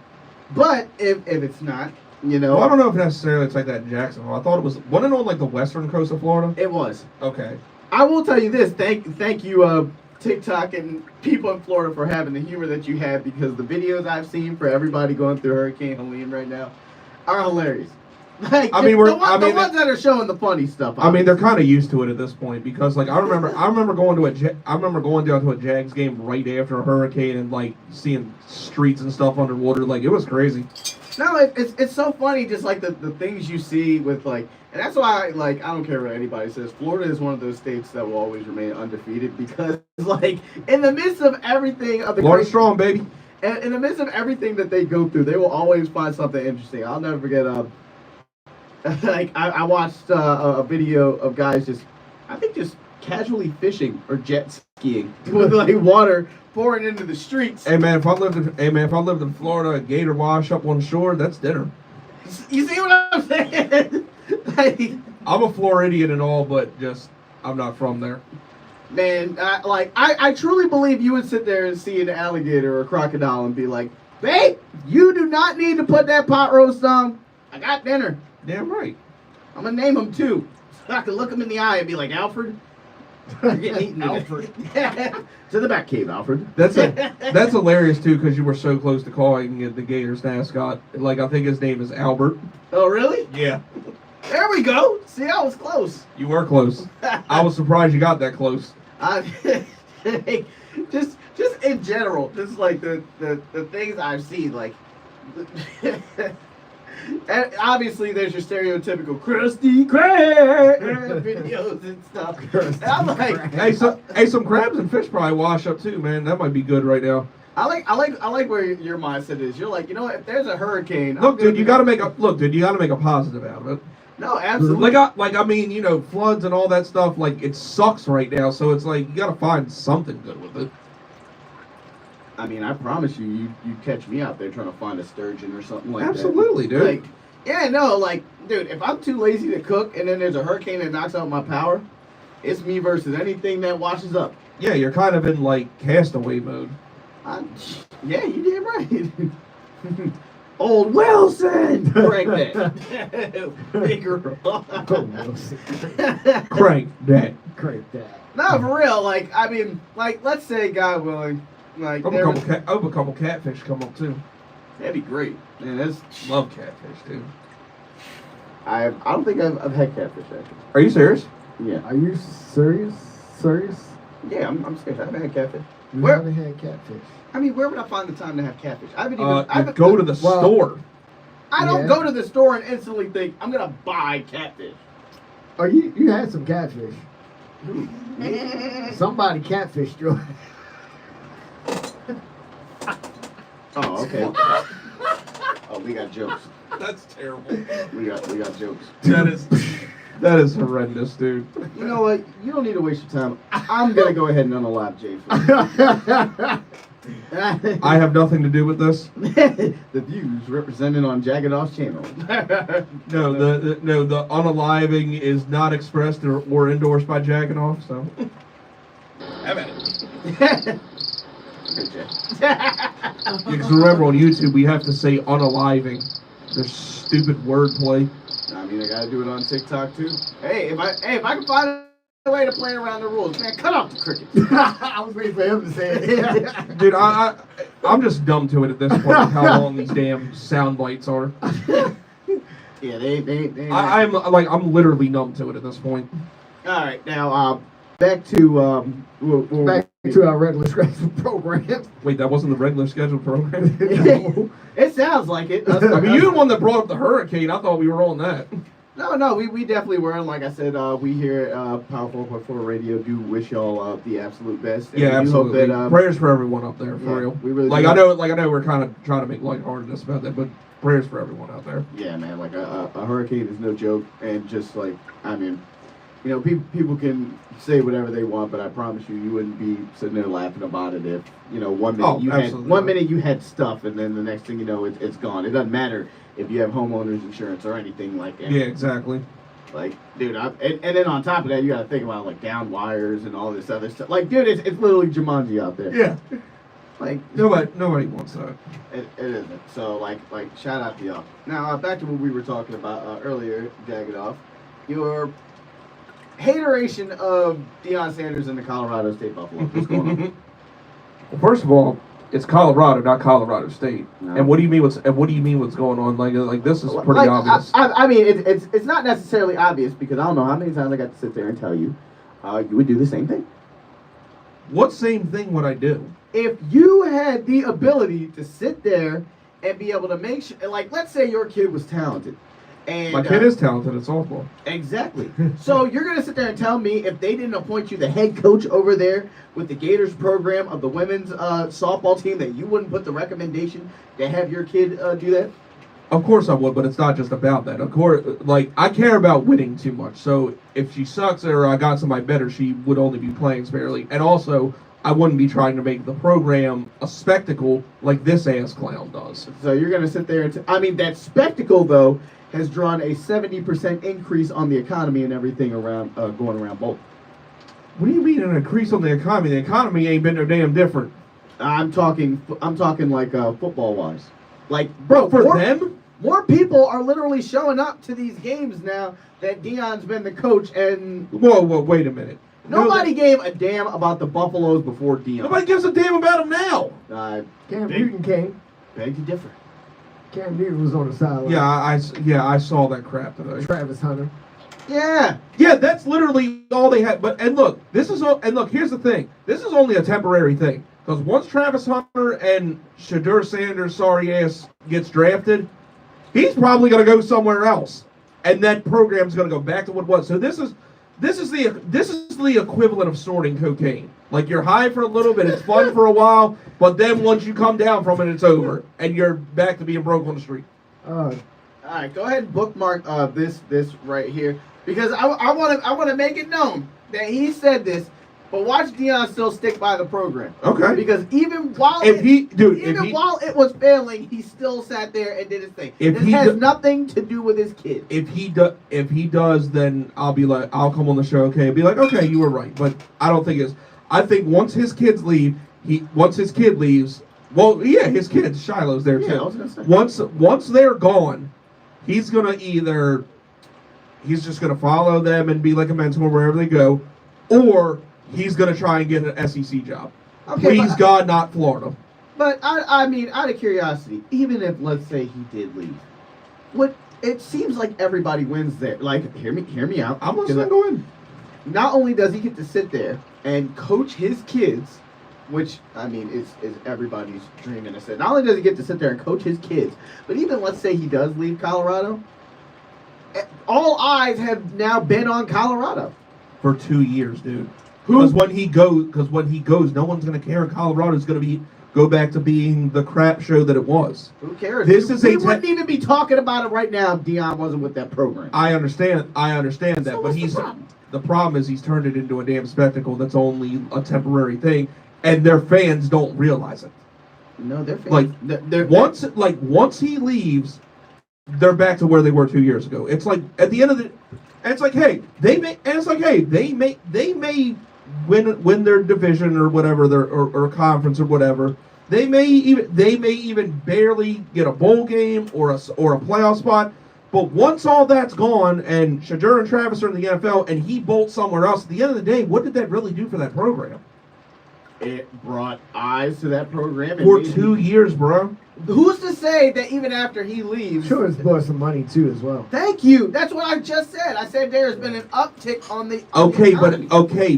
but if it's not, Well, I don't know if necessarily it's like that in Jacksonville. I thought it was, wasn't it on like the western coast of Florida? it was. Okay. I will tell you this. Thank you, TikTok and people in Florida for having the humor that you have, because the videos I've seen for everybody going through Hurricane Helene right now are hilarious. Like, I mean, the ones that are showing the funny stuff. I mean, they're kind of used to it at this point, because like I remember going down to a Jags game right after a hurricane and like seeing streets and stuff underwater. Like, it was crazy. No, it's so funny, just like the things you see with like, and that's why I don't care what anybody says. Florida is one of those states that will always remain undefeated, because like in the midst of everything of the Florida strong, baby. And in the midst of everything that they go through, they will always find something interesting. I'll never forget. Like I watched a video of guys just casually fishing or jet skiing with like water pouring into the streets. Hey man, if I lived in Florida, a gator wash up on shore, that's dinner. You see what I'm saying? Like, I'm a Floridian and all, but just I'm not from there. man, I truly believe you would sit there and see an alligator or a crocodile and be like, Babe, you do not need to put that pot roast on. I got dinner. Damn right. I'm gonna name him too. So I can look him in the eye and be like, Alfred, you're getting eaten today." Alfred. To the back cave, Alfred. That's hilarious too, because you were so close to calling it the Gators mascot. Like I think his name is Albert. Oh, really? Yeah. There we go. See, I was close. You were close. I was surprised you got that close. Just in general, just like the things I've seen, like, and obviously there's your stereotypical Krusty Krab videos and stuff. And I'm like, Hey, some crabs and fish probably wash up too, man. That might be good right now. I like where your mindset is. You're like, you know what? If there's a hurricane, Look, dude, you got to make a positive out of it. No, absolutely. I mean, you know, floods and all that stuff. Like, it sucks right now, so it's like you got to find something good with it. I mean, I promise you catch me out there trying to find a sturgeon or something like Absolutely, that. dude. Like, yeah, no, like, dude, if I'm too lazy to cook and then there's a hurricane that knocks out my power, it's me versus anything that washes up. Yeah, you're kind of in like castaway mode. Yeah, you did right. Old Wilson! Crank that. Bigger. Crank that. Crank that. No, for real. Like, I mean, like, let's say, God willing, like, I hope a couple catfish come up too. that'd be great. Man, that's. Love catfish, dude. I don't think I've had catfish actually. Are you serious? Yeah. Are you serious? Serious? Yeah, I'm serious. I haven't had catfish. You Where? haven't had catfish. I mean, where would I find the time to have catfish? I haven't even. You go to the store. I don't Yeah. go to the store and instantly think I'm gonna buy catfish. Oh, you had some catfish. Somebody catfished you. Oh, okay. Oh, we got jokes. That's terrible. We got jokes. That is horrendous, dude. You know what? You don't need to waste your time. I'm gonna go ahead and unalive Jay. I have nothing to do with this. The views represented on Jagodoff's channel. No, the unaliving is not expressed or endorsed by Jackanoff. So, have at it. Because remember, on YouTube we have to say unaliving. There's stupid wordplay. I mean, I gotta do it on TikTok too. Hey, if I can find a way to play around the rules, man, cut off the crickets. I was waiting for him to say it. Dude, I'm just dumb to it at this point. How long these damn sound bites are. Yeah, they. I'm literally numb to it at this point. All right, now back to Back to our regular scheduled program. Wait, that wasn't the regular scheduled program. It sounds like it. I mean, you're the one that brought up the hurricane. I thought we were on that. No, we definitely were. And like I said, we here at Power 4.4 Radio do wish y'all the absolute best. And Yeah, we do absolutely. Hope that, prayers for everyone up there, for yeah, real. we really like do. I know we're kind of trying to make lightheartedness about that, but prayers for everyone out there. Yeah, man, like a hurricane is no joke, and just like, I mean, you know, people can say whatever they want, but I promise you, you wouldn't be sitting there laughing about it if, you know, one minute you had stuff, and then the next thing you know, it's gone. It doesn't matter if you have homeowners insurance or anything like that. Yeah, exactly. Like, dude, and then on top of that, you got to think about like down wires and all this other stuff. Like, dude, it's literally Jumanji out there. Yeah. Like Nobody wants that. It isn't. So like shout out to y'all. Now back to what we were talking about earlier, Jagodoff. Your hateration of Deion Sanders and the Colorado State Buffaloes. What's going on? Well, first of all, it's Colorado, not Colorado State. No. And what do you mean? What's going on? Like this is pretty obvious. I mean, it's not necessarily obvious because I don't know how many times I got to sit there and tell you, you would do the same thing. What same thing would I do? If you had the ability to sit there and be able to make sure, like, let's say your kid was talented. And, My kid is talented at softball. Exactly. So you're going to sit there and tell me if they didn't appoint you the head coach over there with the Gators program of the women's softball team that you wouldn't put the recommendation to have your kid do that? Of course I would, but it's not just about that. Of course, like, I care about winning too much. So if she sucks or I got somebody better, she would only be playing sparingly. And also, I wouldn't be trying to make the program a spectacle like this ass clown does. So you're going to sit there and I mean, that spectacle, though, has drawn a 70% increase on the economy and everything around going around both. What do you mean an increase on the economy? The economy ain't been no damn different. I'm talking like football wise. Like, Bro, for more, them, more people are literally showing up to these games now that Deion's been the coach, and whoa, wait a minute. nobody gave a damn about the Buffaloes before Deion. Nobody gives a damn about them now. Cam Big- Newton came. Beg to differ. Cam Newton was on the sideline. Yeah, I saw that crap today. Travis Hunter. Yeah. Yeah, that's literally all they had. But and look, here's the thing. This is only a temporary thing because once Travis Hunter and Shadur Sanders, sorry ass, gets drafted, he's probably going to go somewhere else, and that program's going to go back to what it was. So this is the equivalent of snorting cocaine. Like you're high for a little bit, it's fun for a while, but then once you come down from it, it's over, and you're back to being broke on the street. All right, go ahead and bookmark this right here because I want to make it known that he said this, but watch Deion still stick by the program. Okay. Because even while while it was failing, he still sat there and did his thing. It has nothing to do with his kid. If he does, then I'll come on the show. Okay, be like, okay, you were right, but I don't think it's. I think once his kids leave, once his kid leaves. Well, yeah, his kids, Shiloh's there too. I was gonna say. Once they're gone, he's just gonna follow them and be like a mentor wherever they go, or he's gonna try and get an SEC job. Okay, Please God, not Florida. But I mean, out of curiosity, even if let's say he did leave, it seems like everybody wins there. Like, hear me out. I'm listening. Go in. Not only does he get to sit there and coach his kids, which I mean is everybody's dream in a sense. Not only does he get to sit there and coach his kids, but even let's say he does leave Colorado, all eyes have now been on Colorado For 2 years, dude. Because when he goes, no one's gonna care. Colorado's gonna go back to being the crap show that it was. Who cares? We wouldn't even be talking about it right now if Deion wasn't with that program. I understand that, So but what's the problem? the problem is he's turned it into a damn spectacle that's only a temporary thing, and their fans don't realize it. No, they're fans. Like they're once he leaves, they're back to where they were 2 years ago. It's like at the end of the, and it's like hey they may win their division or whatever or conference or whatever. They may even barely get a bowl game or a playoff spot. But once all that's gone and Shadur and Travis are in the NFL and he bolts somewhere else, at the end of the day, what did that really do for that program? It brought eyes to that program. For 2 years, bro. Who's to say that even after he leaves? Sure, it's brought some money too as well. Thank you. That's what I just said. I said there has been an uptick on the.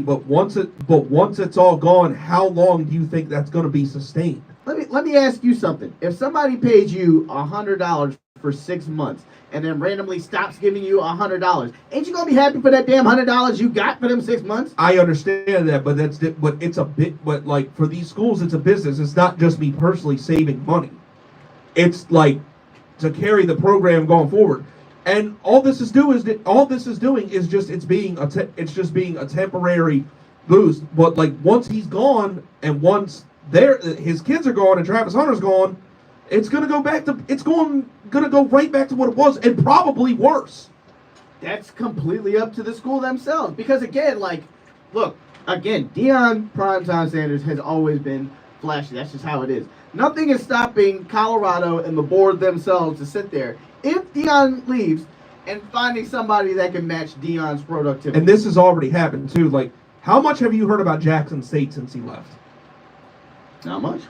But once it's all gone, how long do you think that's going to be sustained? Let me ask you something. If somebody paid you $100 for 6 months and then randomly stops giving you $100, ain't you gonna be happy for that damn $100 you got for them 6 months? I understand that, but it's a bit. But like for these schools, it's a business. It's not just me personally saving money. It's like to carry the program going forward, and all this is doing is just being a temporary boost. But like once he's gone, and once his kids are gone, and Travis Hunter's gone, it's gonna go right back to what it was, and probably worse. That's completely up to the school themselves. Because again, Deion Primetime Sanders has always been flashy. That's just how it is. Nothing is stopping Colorado and the board themselves to sit there if Deion leaves and finding somebody that can match Deion's productivity. And this has already happened too. Like, how much have you heard about Jackson State since he left? Not much.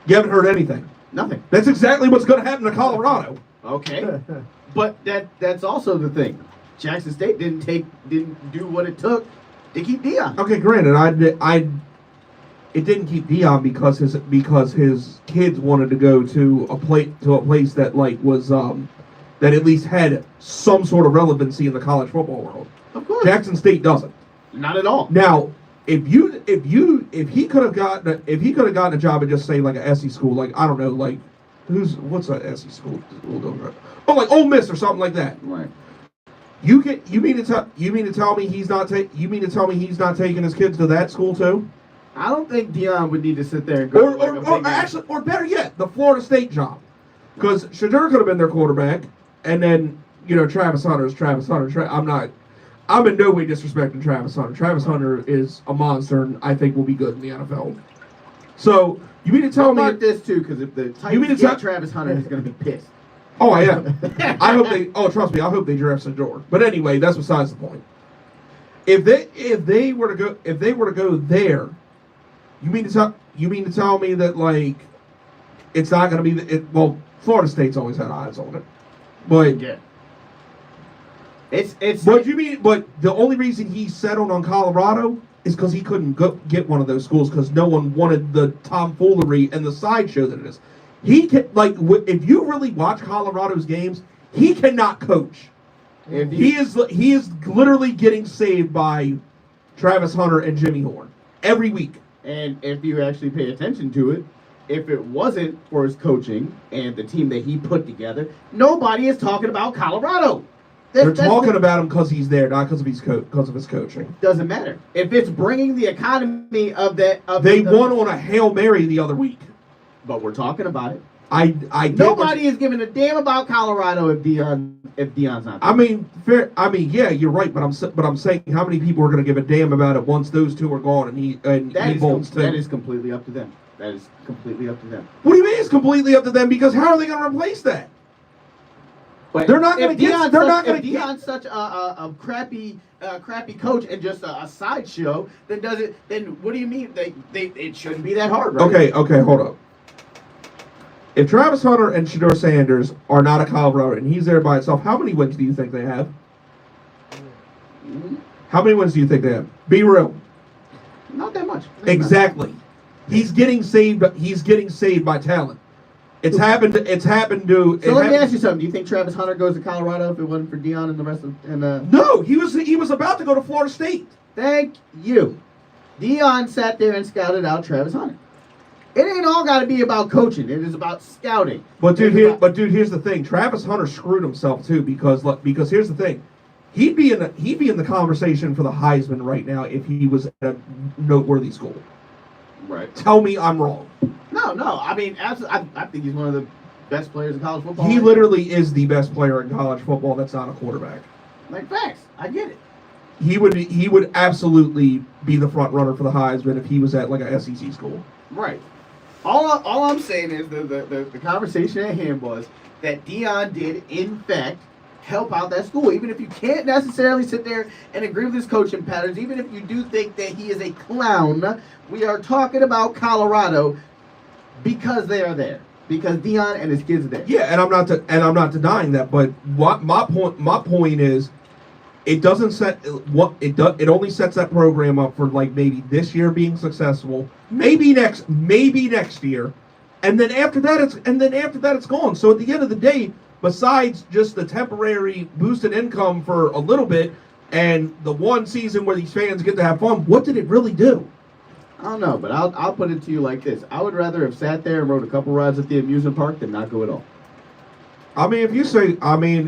You haven't heard anything. Nothing. That's exactly what's going to happen to Colorado. Okay. But that's also the thing. Jackson State didn't do what it took to keep Deion. Okay, granted, it didn't keep Deion because his kids wanted to go to a place that was that at least had some sort of relevancy in the college football world. Of course. Jackson State doesn't. Not at all. Now, if he could have gotten a job at just say like a SE school, like I don't know, like what's that SE school doing? Oh, like Ole Miss or something like that. Right. You mean to tell me he's not taking his kids to that school too? I don't think Deion would need to sit there and go. Or better yet, the Florida State job, because Shadur could have been their quarterback, and then Travis Hunter is Travis Hunter. I'm in no way disrespecting Travis Hunter. Travis Hunter is a monster, and I think will be good in the NFL. So you mean to tell me? Mark this too, because if the You mean Titans to get Travis Hunter, he's going to be pissed. Oh, I am. I hope they. Oh, trust me. I hope they draft Sador. But anyway, that's besides the point. If they were to go there, you mean to tell me that like it's not going to be well, Florida State's always had eyes on it, but Yeah. It's. But the only reason he settled on Colorado is because he couldn't get one of those schools because no one wanted the tomfoolery and the sideshow that it is. He can if you really watch Colorado's games, he cannot coach. He is literally getting saved by Travis Hunter and Jimmy Horn every week. And if you actually pay attention to it, if it wasn't for his coaching and the team that he put together, nobody is talking about Colorado. They're talking about him because he's there, not because of his coaching. Doesn't matter. If it's bringing the economy of that, they won on a Hail Mary the other week. But we're talking about it. Nobody is giving a damn about Colorado if Deion's not there. Yeah, you're right, but I'm saying how many people are going to give a damn about it once those two are gone and he bolts too. That is completely up to them. That is completely up to them. What do you mean it's completely up to them? Because how are they going to replace that? But they're not going to get. They're not going to get. If Deion's such a crappy coach and just a sideshow, then what do you mean? It shouldn't be that hard, right? Okay, hold up. If Travis Hunter and Shedeur Sanders are not a Colorado and he's there by himself, how many wins do you think they have? How many wins do you think they have? Be real. Not that much. Exactly. He's getting saved. He's getting saved by talent. It's happened to. So let me ask you something. Do you think Travis Hunter goes to Colorado if it wasn't for Deion and the rest of? No, he was about to go to Florida State. Thank you. Deion sat there and scouted out Travis Hunter. It ain't all got to be about coaching. It is about scouting. But dude, here's the thing. Travis Hunter screwed himself too because here's the thing. He'd be in the conversation for the Heisman right now if he was at a noteworthy school. Right. Tell me I'm wrong. No. I mean, absolutely. I think he's one of the best players in college football. He literally is the best player in college football. That's not a quarterback. Like facts. I get it. He would absolutely be the front runner for the Heisman if he was at like a SEC school. Right. All I'm saying is the conversation at hand was that Deion did in fact help out that school. Even if you can't necessarily sit there and agree with his coaching patterns, even if you do think that he is a clown, we are talking about Colorado because they are there. Because Deion and his kids are there. Yeah, and I'm not denying that. But what my point is, it doesn't set it only sets that program up for like maybe this year being successful, maybe next year, and then after that it's gone. So at the end of the day, besides just the temporary boosted income for a little bit and the one season where these fans get to have fun, what did it really do? I don't know, but I'll put it to you like this: I would rather have sat there and rode a couple rides at the amusement park than not go at all. I mean,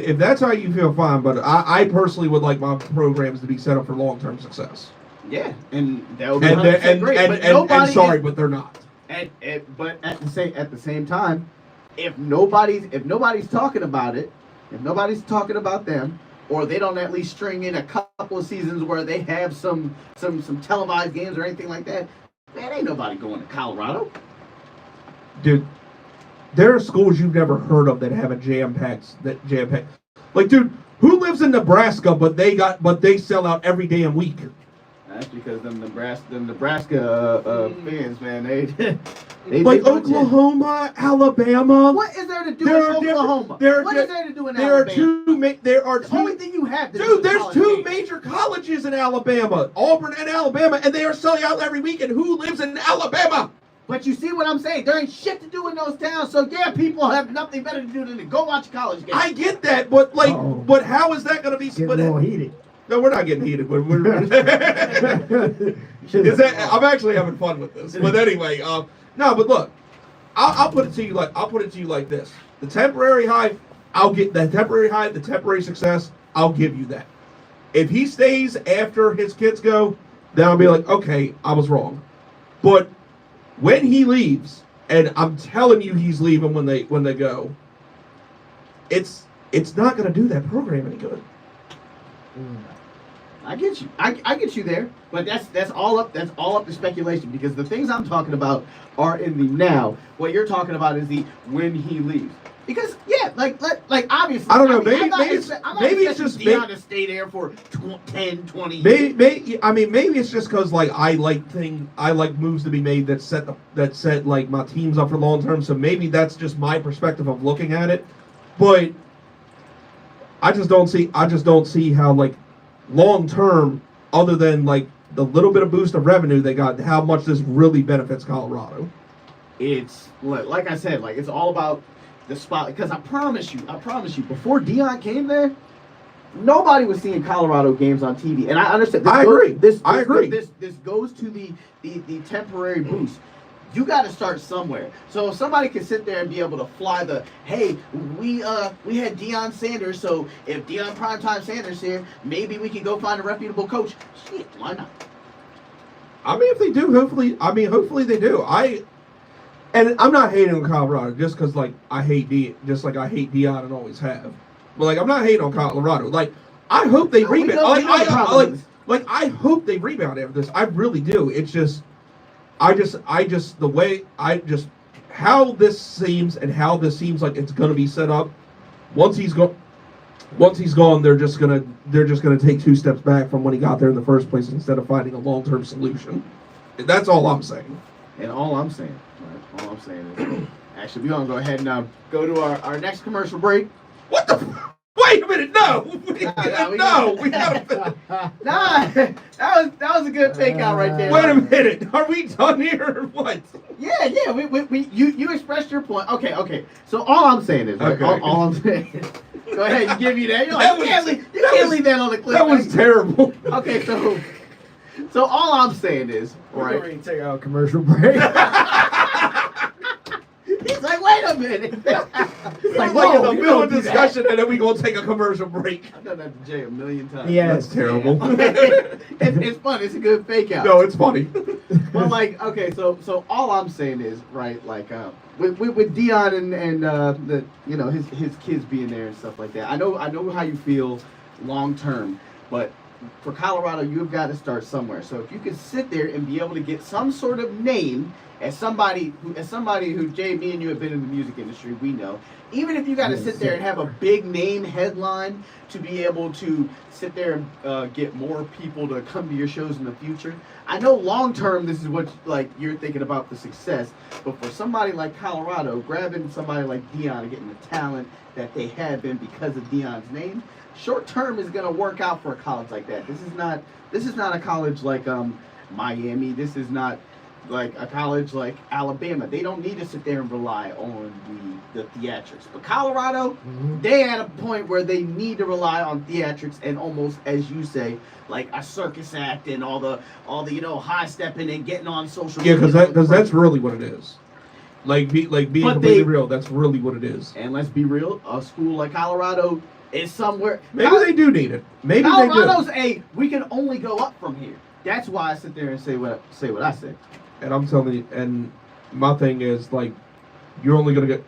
if that's how you feel, fine. But I personally would like my programs to be set up for long-term success. Yeah, and that would be 100% great. But they're not. But at the same time, if nobody's talking about it, if nobody's talking about them, or they don't at least string in a couple of seasons where they have some televised games or anything like that, man, ain't nobody going to Colorado. Dude, there are schools you've never heard of that have a jam-packed. Like, dude, who lives in Nebraska but they sell out every damn week? That's because them Nebraska fans, man, they like Oklahoma, Alabama. What is there to do in Oklahoma? What is there to do in Alabama? The only thing you have to dude, there's two major colleges in Alabama, Auburn and Alabama, and they are selling out every week. And who lives in Alabama? But you see what I'm saying? There ain't shit to do in those towns, so yeah, people have nothing better to do than to go watch a college game. I get that, but but how is that going to be split? Getting a little heated. No, we're not getting heated. I'm actually having fun with this. But anyway, no, but look, I'll put it to you like this: the temporary high, I'll get that temporary high, the temporary success. I'll give you that. If he stays after his kids go, then I'll be like, okay, I was wrong. But when he leaves, and I'm telling you, he's leaving when they go, it's not going to do that program any good. I get you. I get you there, but that's all up to speculation because the things I'm talking about are in the now. What you're talking about is the when he leaves. Because like obviously I don't know. I'm not Maybe it's just Deion to stay there for 10, 20 years. Maybe it's just because like I like moves to be made that set like my teams up for long term. So maybe that's just my perspective of looking at it. But I just don't see how like long term, other than like the little bit of boost of revenue they got, how much this really benefits Colorado. It's like I said, like it's all about the spot. Because I promise you, before Deion came there, nobody was seeing Colorado games on TV. And I understand. I agree. This goes to the temporary boost. You got to start somewhere. So if somebody can sit there and be able to fly hey, we had Deion Sanders, so if Deion Primetime Sanders here, maybe we can go find a reputable coach. Shit, why not? I mean, if they do, hopefully they do. And I'm not hating on Colorado just because like I hate Deion and always have. But like I'm not hating on Colorado. Like I hope they rebound. I hope they rebound after this. I really do. It's just how this seems like it's gonna be set up. Once he's gone, they're just gonna take 2 steps back from when he got there in the first place instead of finding a long-term solution. That's all I'm saying. And all I'm saying is, actually, we're gonna go ahead and go to our next commercial break. What the? Wait a minute! No, we gotta. Nah, that was a good fake out right there. Wait a minute, are we done here or what? Yeah. You expressed your point. Okay. So all I'm saying is, right, all I'm saying is, go ahead, you give me that. You're like, you can't leave that on the clip. That was terrible. Okay, so all I'm saying is, We're right? ready to take a commercial break. He's like, wait a minute. It's like in the middle of discussion, and then we gonna take a commercial break. I've done that to Jay a million times. Yeah, That's terrible. It's fun. It's a good fake out. No, it's funny. But like, okay, so all I'm saying is, right, like, with Deion and the his kids being there and stuff like that. I know how you feel long term, but for Colorado, you've got to start somewhere. So if you can sit there and be able to get some sort of name as somebody who Jay, me and you have been in the music industry, we know. Even if you got to sit there and have a big name headline to be able to sit there and get more people to come to your shows in the future. I know long term this is what like you're thinking about the success, but for somebody like Colorado, grabbing somebody like Deion and getting the talent that they have been because of Deion's name, short term is going to work out for a college like that. This is not a college like Miami. This is not like a college like Alabama. They don't need to sit there and rely on the theatrics. But Colorado, they at a point where they need to rely on theatrics and almost, as you say, like a circus act and all the high stepping and getting on social media. Yeah, because that's really what it is. Being completely real, that's really what it is. And let's be real, a school like Colorado is somewhere. Maybe they do need it. Maybe Colorado's they do. we can only go up from here. That's why I sit there and say what I say. And I'm telling you, and my thing is like, you're only gonna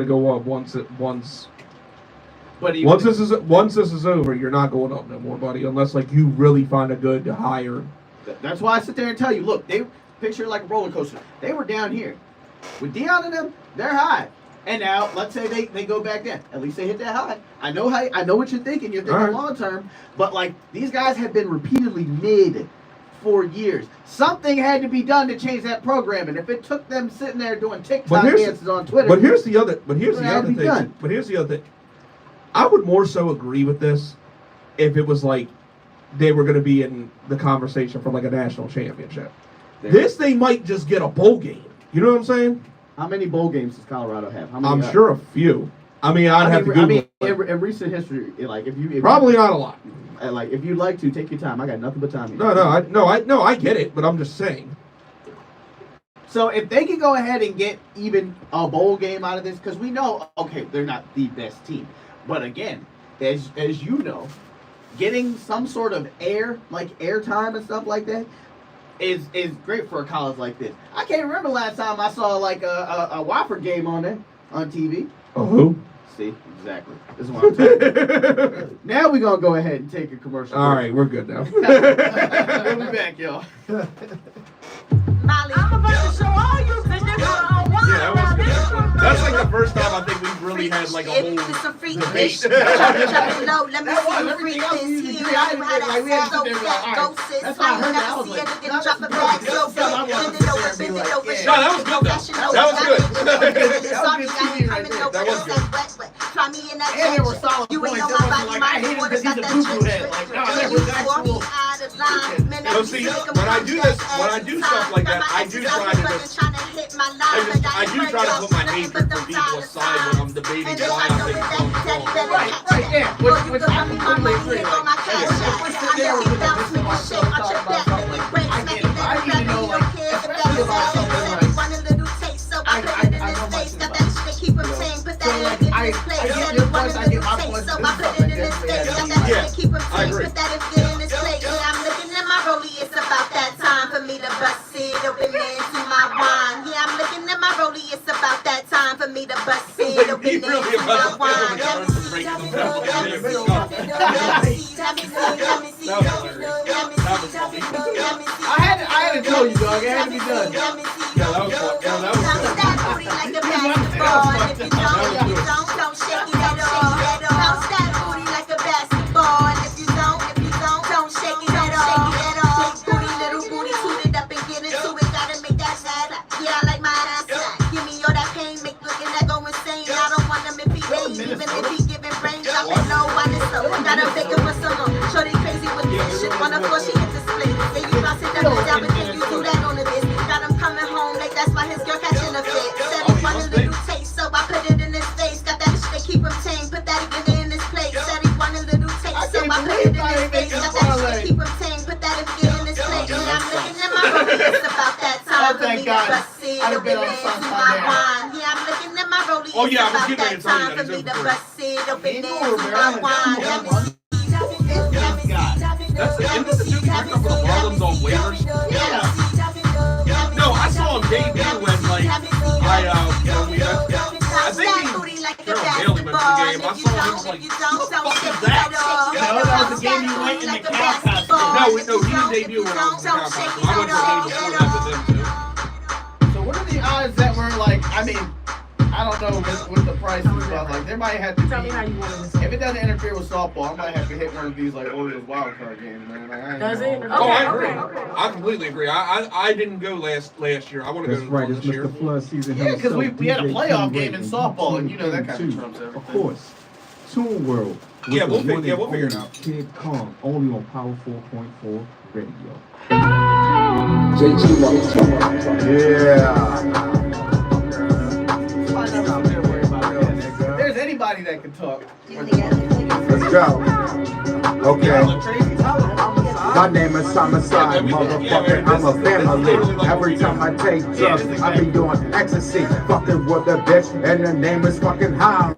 go up once this is over. You're not going up no more, buddy, unless like you really find a good hire. That's why I sit there and tell you, look, they picture it like a roller coaster. They were down here with Deion and them. They're high, and now let's say they go back down. At least they hit that high. I know what you're thinking. You're thinking right. Long term, but like these guys have been repeatedly mid for years. Something had to be done to change that program, and if it took them sitting there doing TikTok dances on Twitter, But here's the other thing. I would more so agree with this if it was like they were going to be in the conversation for like a national championship. This they might just get a bowl game. You know what I'm saying? How many bowl games does Colorado have? How many, I'm sure a few. I mean, I'd have to Google it. In recent history, like if probably not a lot. Like if you'd like to take your time, I got nothing but time. I get it, but I'm just saying. So if they can go ahead and get even a bowl game out of this, because we know, okay, they're not the best team, but again, as you know, getting some sort of airtime and stuff like that is great for a college like this. I can't remember last time I saw like a Wofford game on TV. Oh, who? See, exactly. This is what I'm talking about. Now we're gonna go ahead and take a commercial. All right, we're good now. We'll be back, y'all. Molly, I'm about to show all you bitches on one. Yeah, that was good. That's like the first time I think we've really had like a whole It's a freak debate. dish. Drop it low, let me see you freak this. Here, you how that so fat ghost is. I never see it again. Drop a bag so big. Bend it over, bend it over. No, that was good though. That was good. That was good. Try me in that And there were solid you ain't points. know It my wasn't body, like, I my hate him water because got he's a that boo-boo trick. head. Like, no, You there was swore actual... me out of line. Man, No, see, when I do this, when I do stuff like that, I do try to just, I do try to put my hatred for people aside when I'm debating why I think someone's wrong. Right, yeah. Which I completely agree. Like, I need to know, like, especially about something like, I know my shit about it. I get your points, I get my points, and stuff like that. I agree. I'm looking at my rollie, it's about that time for me to bust it open into my wine. Yeah, I'm looking at my rollie, it's about that time for me to bust it open into my wine. Let me see, let me see. I had to tell you, dog. It had to be done. Yeah, that was fun. Yeah, that was good. Like a basketball. If you don't shake it at all. Bounce that booty like a basketball. If you don't shake it at all. Big booty, little booty, toot it up and get into it. Gotta make that sad. Yeah, I like my ass flat. Give me all that pain, make looking that go insane. I don't want him if he ain't, even if he giving brains. I been low, I just slow. Gotta pick him for so long. Shorty crazy with this shit. Wanna force she hit the split. Yeah, you bounce it up and down, but then you do that on the biz. Got him coming home like that's why his girl catching a fit. Said he want a little taste, so I put it in his face. Got that shit to keep him tame, put that again in his plate. Said he want a little taste, so I put it in his face. Got that shit to keep him tame, put that again in his plate. And I'm looking at my rollie, it's about that time for me to bust it open into my wine. Yeah, I'm looking at my rollie, it's about that time for me to bust it open into my wine. Let me see. That's the end of the dude picked up for the Marlins on waivers. No, I saw him debut when like I think he barely went to the game. I saw him like fuck is that? No, that was the game you went in the cow costume. No, he didn't debut when I was in the cow costume. I went to the game before that with him too. So what are the odds that we're like, I mean, I don't know with the prices, but like there might have to Tell me how be, you want this. if it doesn't interfere with softball, I might have to hit one of these like Orioles wild card games, man. Like, I ain't Does know. it? Oh, I agree. Okay. I completely agree. I didn't go last year. I want to go That's to right, the it's this year. Mr. Flood season. Yeah, 'cause we had a DJ playoff King game in Ray, softball, and you know that King kind of too. trumps everything. Of course. Tuneworld. Yeah, we'll figure figure it out. Kid Kong, only on Power 4.4 Radio. Find out out there worry about that. If there's anybody that can talk. Let's go. Okay. Crazy. My name is Homicide, motherfucker. I'm a family. Every time I take drugs, I be doing ecstasy. Fucking with a bitch, and the name is fucking Holly.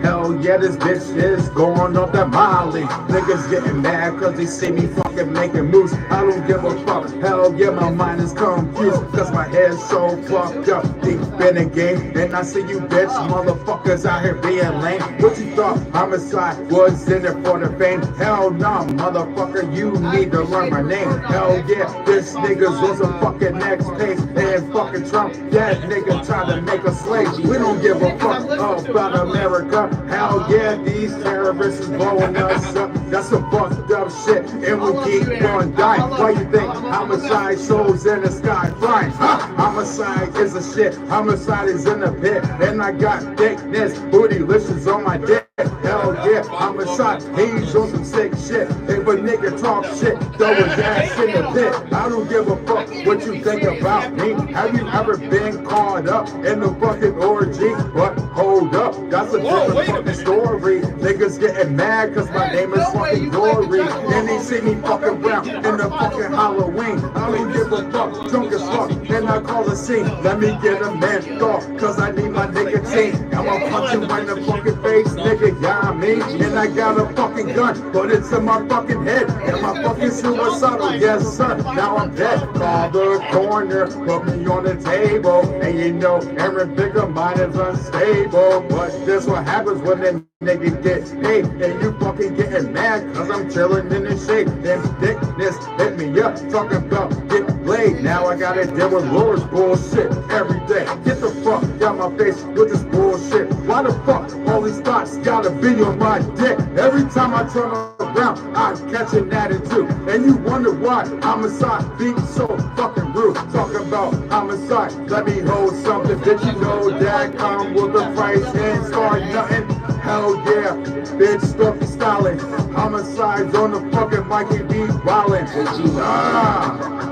Hell yeah, this bitch is going off that Molly. Niggas getting mad cause they see me fucking making moves. I don't give a fuck. Hell yeah, my mind is confused cause my head's so fucked up. Deep in the game, and I see you bitch motherfuckers out here being lame. What you thought Homicide was in it for the fame? Hell nah, motherfucker, you need to learn my name. Hell yeah, this nigga's on some fucking next page. And fucking Trump, that nigga tried to make us slaves. We don't give a fuck about America. Hell yeah, these terrorists is blowing us up. That's some fucked up shit, and we keep on dying. Why you think Homicide shows in the sky flying? Homicide is a shit. Homicide is in the pit, and I got thickness, bootylicious on my dick. Hell yeah, Homicide, he's on some sick shit. If a nigga talk shit, throw his ass in the pit. I don't give a fuck what you think about me. Have you ever been caught up in the fucking orgy? But hold up, that's a different fucking story. Niggas getting mad cause my name is fucking Dory. And they see me fucking around in the fucking Halloween. I don't give a fuck, drunk as fuck, and I call the scene. Let me get a menthol, cause I need my nicotine. I'ma punch you in the fucking face, nigga, yeah, I mean. And I got a fucking gun, but it's in my fucking head. And my fucking suicidal, yes sir, now I'm dead. Call the corner, put me on the table. And you know, Aaron Bigger mind is unstable. But this what happens when that nigga get paid. And you fucking getting mad, cause I'm chilling in the shade. Then thickness hit me up, talking about get laid. Now I gotta deal with Laura's bullshit every day. Get the fuck out my face with this bullshit. Why the fuck all these thoughts gotta be on my dick? Every time I turn around, I catch an attitude. And you wonder why homicide being so fucking rude. Talking about homicide, let me hold something. Did you know that come with a price and start nothing? Hell yeah, bitch, stuffy styling. Homicides on the fucking mic and be wildin'.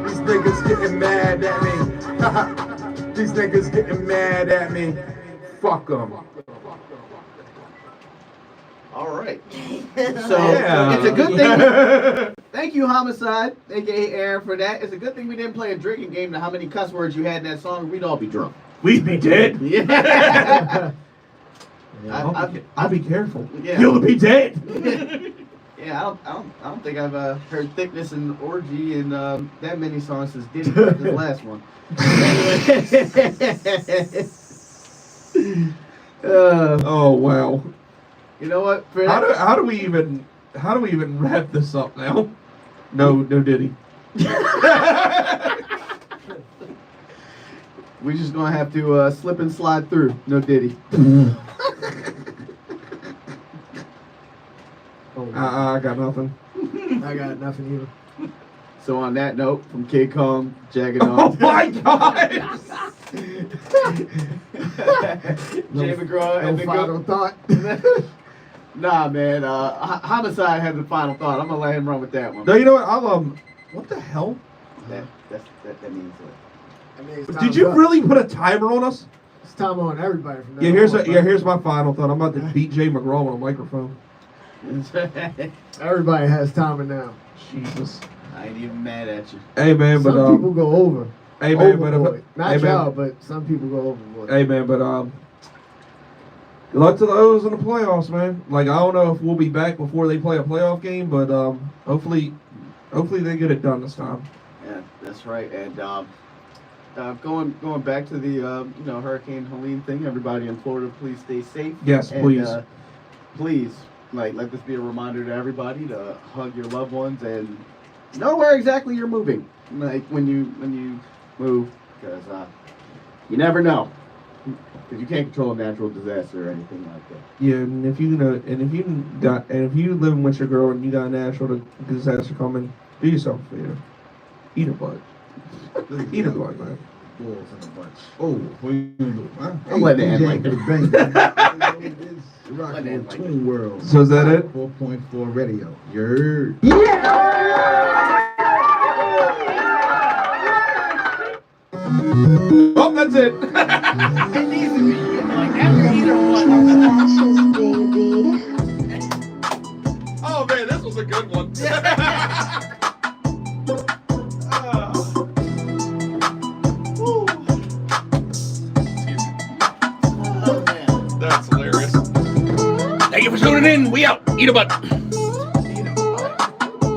These niggas getting mad at me. These niggas getting mad at me. Fuck them. All right. So Yeah. it's a good thing. Thank you, Homicide, aka Aaron, for that. It's a good thing we didn't play a drinking game to how many cuss words you had in that song. We'd all be drunk. We'd be dead. Yeah. I'll be careful. Yeah. You'll be dead. Yeah, I don't think I've heard Thickness and Orgy in that many songs since Diddy cut this last one. Oh wow. You know what? For How do we even wrap this up now? No Diddy. We're just gonna have to slip and slide through. No Diddy. I got nothing. I got nothing either. So on that note, from Kid Kong, Jagged Oh On. my God! Jay McGraw No and the final good. thought. Nah, man. Homicide had the final thought. I'm gonna let him run with that one. No, you know what? What the hell? That means what? I mean, it's Did time's you up. really put a timer on us? It's time on everybody from now Yeah, on, here's my final thought. I'm about to beat Jay McGraw on a microphone. Everybody has timing now. Jesus. I ain't even mad at you. Hey man, but Some people go over. hey man, but Overboard. Not hey, man. y'all, but some people go overboard. Hey man, but good luck to those in the playoffs, man. Like I don't know if we'll be back before they play a playoff game, but hopefully they get it done this time. Yeah, that's right. And going back to the Hurricane Helene thing. Everybody in Florida, please stay safe. Yes, And, please. Please, let this be a reminder to everybody to hug your loved ones and know where exactly you're moving. Like when you move, because you never know. Because you can't control a natural disaster or anything like that. Yeah, and if you living with your girl and you got a natural disaster coming, do yourself a favor. Eat a butt. Eat a butt, man. Balls in a bunch. Oh, what you gonna do, huh? I'm letting it end like that. You're rocking with Tuneworld. So is that it? 4.4 radio. You're. Oh, that's it. It needs to be like after either one. Smashes, baby. Oh man, this was a good one. Oh man. That's hilarious. Thank you for tuning in. We out. Eat a butt.